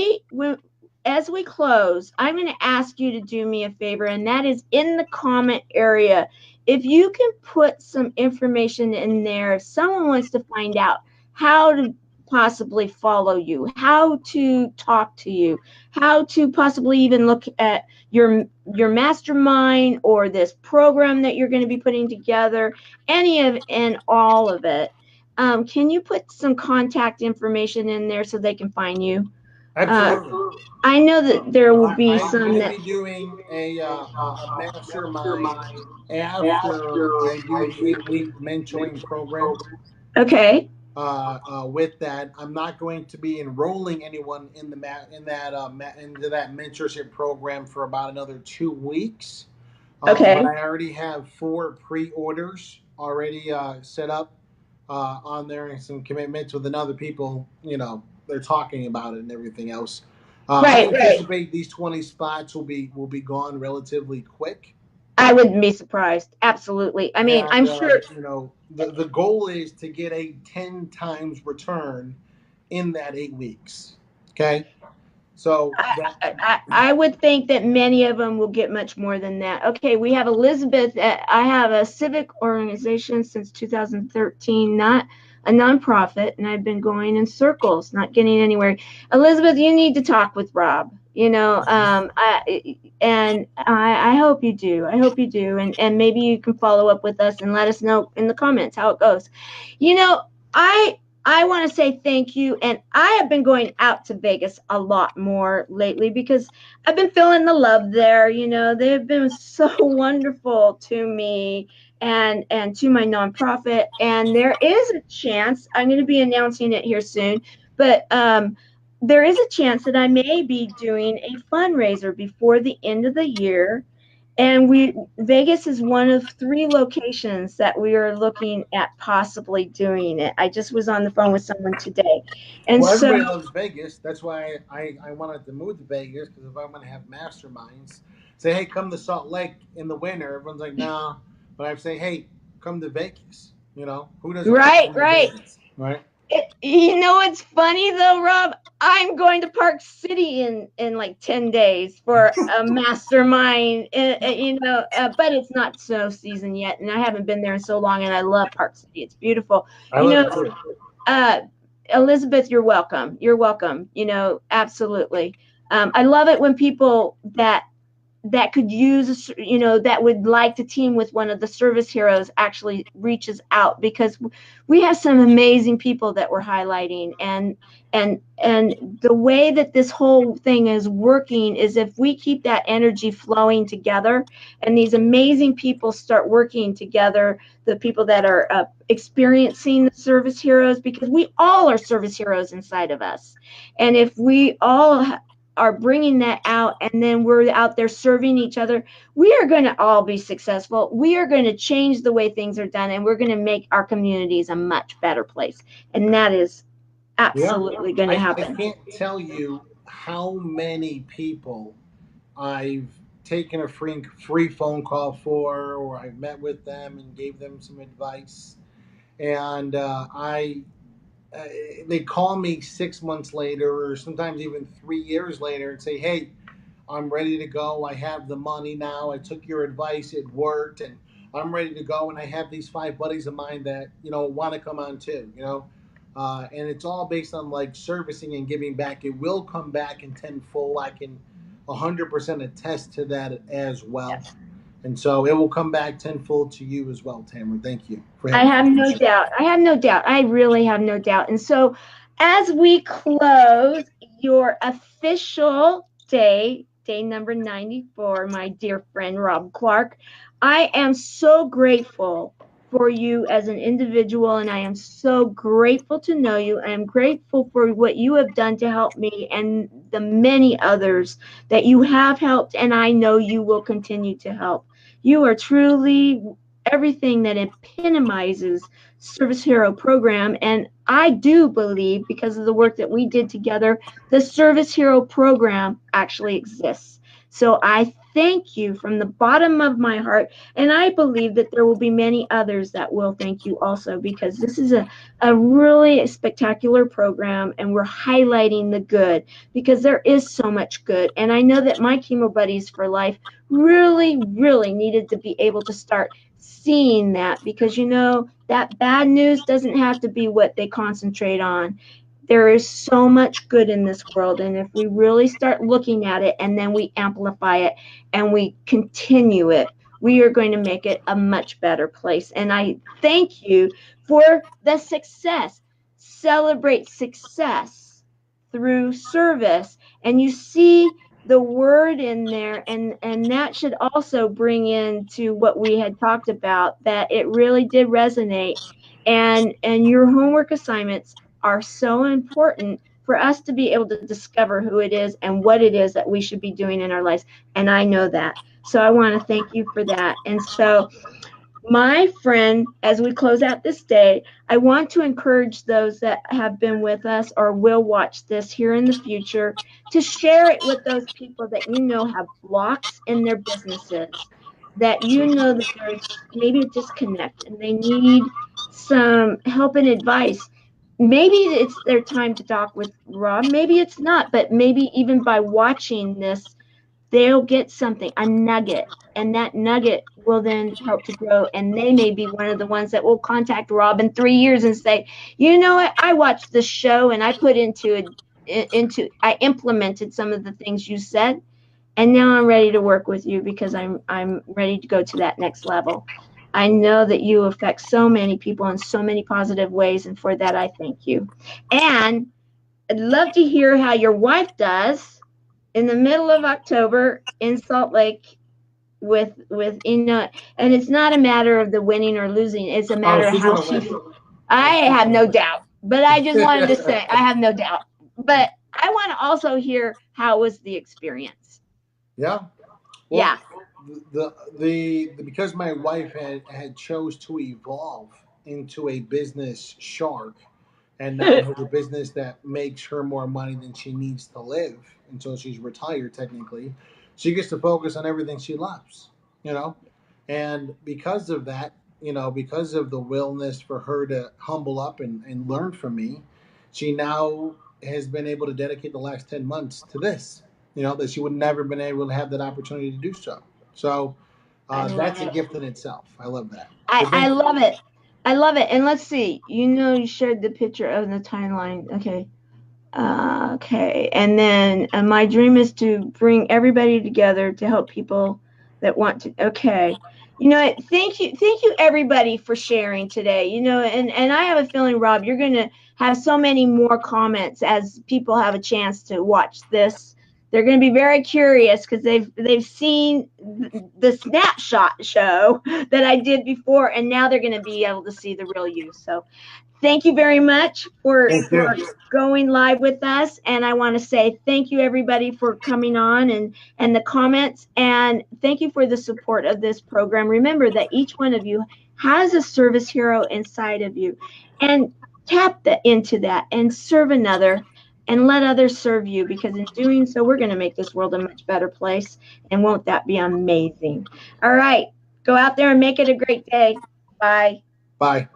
[SPEAKER 1] as we close, I'm going to ask you to do me a favor, and that is in the comment area. If you can put some information in there, if someone wants to find out how possibly follow you, how to talk to you, how to possibly even look at your mastermind or this program that you're going to be putting together, any of and all of it. Can you put some contact information in there so they can find you? Uh,
[SPEAKER 2] Absolutely.
[SPEAKER 1] I know that there will be
[SPEAKER 2] I'm going
[SPEAKER 1] some
[SPEAKER 2] to
[SPEAKER 1] that.
[SPEAKER 2] be doing a mastermind after I do the 8 week mentoring program.
[SPEAKER 1] Okay.
[SPEAKER 2] With that, I'm not going to be enrolling anyone in into that mentorship program for about another 2 weeks. But
[SPEAKER 1] Okay.
[SPEAKER 2] I already have 4 pre-orders already set up on there, and some commitments with another people. They're talking about it and everything else. I
[SPEAKER 1] Right. Right.
[SPEAKER 2] anticipate these 20 spots will be gone relatively quick.
[SPEAKER 1] I wouldn't be surprised. Absolutely. I mean,
[SPEAKER 2] And
[SPEAKER 1] I'm sure.
[SPEAKER 2] the goal is to get a 10 times return in that 8 weeks. Okay, so that
[SPEAKER 1] I would think that many of them will get much more than that. Okay, we have Elizabeth. I have a civic organization since 2013, not a nonprofit, and I've been going in circles, not getting anywhere. Elizabeth, you need to talk with Rob. I hope you do. I hope you do, and maybe you can follow up with us and let us know in the comments how it goes. You know, I I want to say thank you. And I have been going out to Vegas a lot more lately because I've been feeling the love there. They've been so wonderful to me and to my nonprofit. And there is a chance, I'm going to be announcing it here soon, but there is a chance that I may be doing a fundraiser before the end of the year, and Vegas is one of 3 locations that we are looking at possibly doing it. I just was on the phone with someone today. And
[SPEAKER 2] well,
[SPEAKER 1] so,
[SPEAKER 2] everybody loves Vegas. That's why I wanted to move to Vegas, because if I'm going to have masterminds, say, hey, come to Salt Lake in the winter. Everyone's like, nah. But I say, hey, come to Vegas. Who doesn't want to
[SPEAKER 1] right,
[SPEAKER 2] come to
[SPEAKER 1] right.
[SPEAKER 2] Vegas, right?
[SPEAKER 1] It's funny though, Rob. I'm going to Park City in like 10 days for a mastermind, but it's not snow season yet, and I haven't been there in so long, and I love Park City. It's beautiful.
[SPEAKER 2] I
[SPEAKER 1] You
[SPEAKER 2] love
[SPEAKER 1] know,
[SPEAKER 2] it too.
[SPEAKER 1] uh, Elizabeth, you're welcome. You're welcome. Absolutely. I love it when people that could use, that would like to team with one of the service heroes actually reaches out, because we have some amazing people that we're highlighting, and the way that this whole thing is working is if we keep that energy flowing together and these amazing people start working together, the people that are experiencing the service heroes, because we all are service heroes inside of us, and if we all are bringing that out, and then we're out there serving each other, we are going to all be successful. We are going to change the way things are done, and we're going to make our communities a much better place, and that is
[SPEAKER 2] Yeah.
[SPEAKER 1] absolutely going to
[SPEAKER 2] I
[SPEAKER 1] happen.
[SPEAKER 2] can't tell you how many people I've taken a free phone call for, or I've met with them and gave them some advice. And uh, they call me 6 months later, or sometimes even 3 years later, and say, "Hey, I'm ready to go. I have the money now. I took your advice. It worked, and I'm ready to go. And I have these 5 buddies of mine that want to come on too. And it's all based on like servicing and giving back. It will come back in tenfold. I can 100% attest to that as well.
[SPEAKER 1] Yes.
[SPEAKER 2] And so it will come back tenfold to you as well, Tamara. Thank you for
[SPEAKER 1] I
[SPEAKER 2] having
[SPEAKER 1] have
[SPEAKER 2] me on the
[SPEAKER 1] no
[SPEAKER 2] show.
[SPEAKER 1] doubt. I have no doubt. I really have no doubt. And so, as we close your official day number 94, my dear friend Rob Clark, I am so grateful for you as an individual, and I am so grateful to know you. I am grateful for what you have done to help me and the many others that you have helped, and I know you will continue to help. You are truly everything that epitomizes service hero program, and I do believe, because of the work that we did together, the service hero program actually exists. So I thank you from the bottom of my heart, and I believe that there will be many others that will thank you also, because this is a really spectacular program, and we're highlighting the good, because there is so much good. And I know that my chemo buddies for life really needed to be able to start seeing that, because that bad news doesn't have to be what they concentrate on. There is so much good in this world, and if we really start looking at it and then we amplify it and we continue it, we are going to make it a much better place. And I thank you for the success. Celebrate success through service. And you see the word in there, and that should also bring into what we had talked about, that it really did resonate. And your homework assignments are so important for us to be able to discover who it is and what it is that we should be doing in our lives. And I know that. So I want to thank you for that. And so, my friend, as we close out this day, I want to encourage those that have been with us or will watch this here in the future to share it with those people that you know have blocks in their businesses, that you know that there's maybe a disconnect and they need some help and advice. Maybe it's their time to talk with Rob, maybe it's not, but maybe even by watching this, they'll get something, a nugget, and that nugget will then help to grow. And they may be one of the ones that will contact Rob in 3 years and say, you know what, I watched this show and I put I implemented some of the things you said, and now I'm ready to work with you because I'm ready to go to that next level. I know that you affect so many people in so many positive ways, and for that I thank you. And I'd love to hear how your wife does in the middle of October in Salt Lake with and it's not a matter of the winning or losing. It's a
[SPEAKER 2] Oh,
[SPEAKER 1] matter of
[SPEAKER 2] she's
[SPEAKER 1] how
[SPEAKER 2] gonna
[SPEAKER 1] she.
[SPEAKER 2] win.
[SPEAKER 1] I
[SPEAKER 2] Oh, she's
[SPEAKER 1] have
[SPEAKER 2] gonna
[SPEAKER 1] no
[SPEAKER 2] win.
[SPEAKER 1] doubt, but I just wanted to say I have no doubt. But I want to also hear how was the experience.
[SPEAKER 2] Yeah.
[SPEAKER 1] Yeah.
[SPEAKER 2] Well, because my wife had chose to evolve into a business shark, and now has a business that makes her more money than she needs to live until she's retired. Technically, she gets to focus on everything she loves. You know, and because of that, because of the willingness for her to humble up and learn from me, she now has been able to dedicate the last 10 months to this. That she would never been able to have that opportunity to do so. So
[SPEAKER 1] I love
[SPEAKER 2] that's a
[SPEAKER 1] it.
[SPEAKER 2] gift in itself. I love that.
[SPEAKER 1] I,
[SPEAKER 2] So
[SPEAKER 1] I
[SPEAKER 2] thank
[SPEAKER 1] love it. I love it. And let's see. You shared the picture of the timeline. Okay. Okay. And then my dream is to bring everybody together to help people that want to. Okay. Thank you everybody for sharing today. And I have a feeling, Rob, you're going to have so many more comments as people have a chance to watch this. They're going to be very curious because they've seen the snapshot show that I did before, and now they're going to be able to see the real you. So thank you very much
[SPEAKER 2] thank
[SPEAKER 1] for
[SPEAKER 2] you.
[SPEAKER 1] going live with us, and I want to say thank you everybody for coming on and the comments, and thank you for the support of this program. Remember that each one of you has a service hero inside of you, and tap into that and serve another and let others serve you, because in doing so we're going to make this world a much better place. And won't that be amazing? All right, go out there and make it a great day. Bye.
[SPEAKER 2] Bye.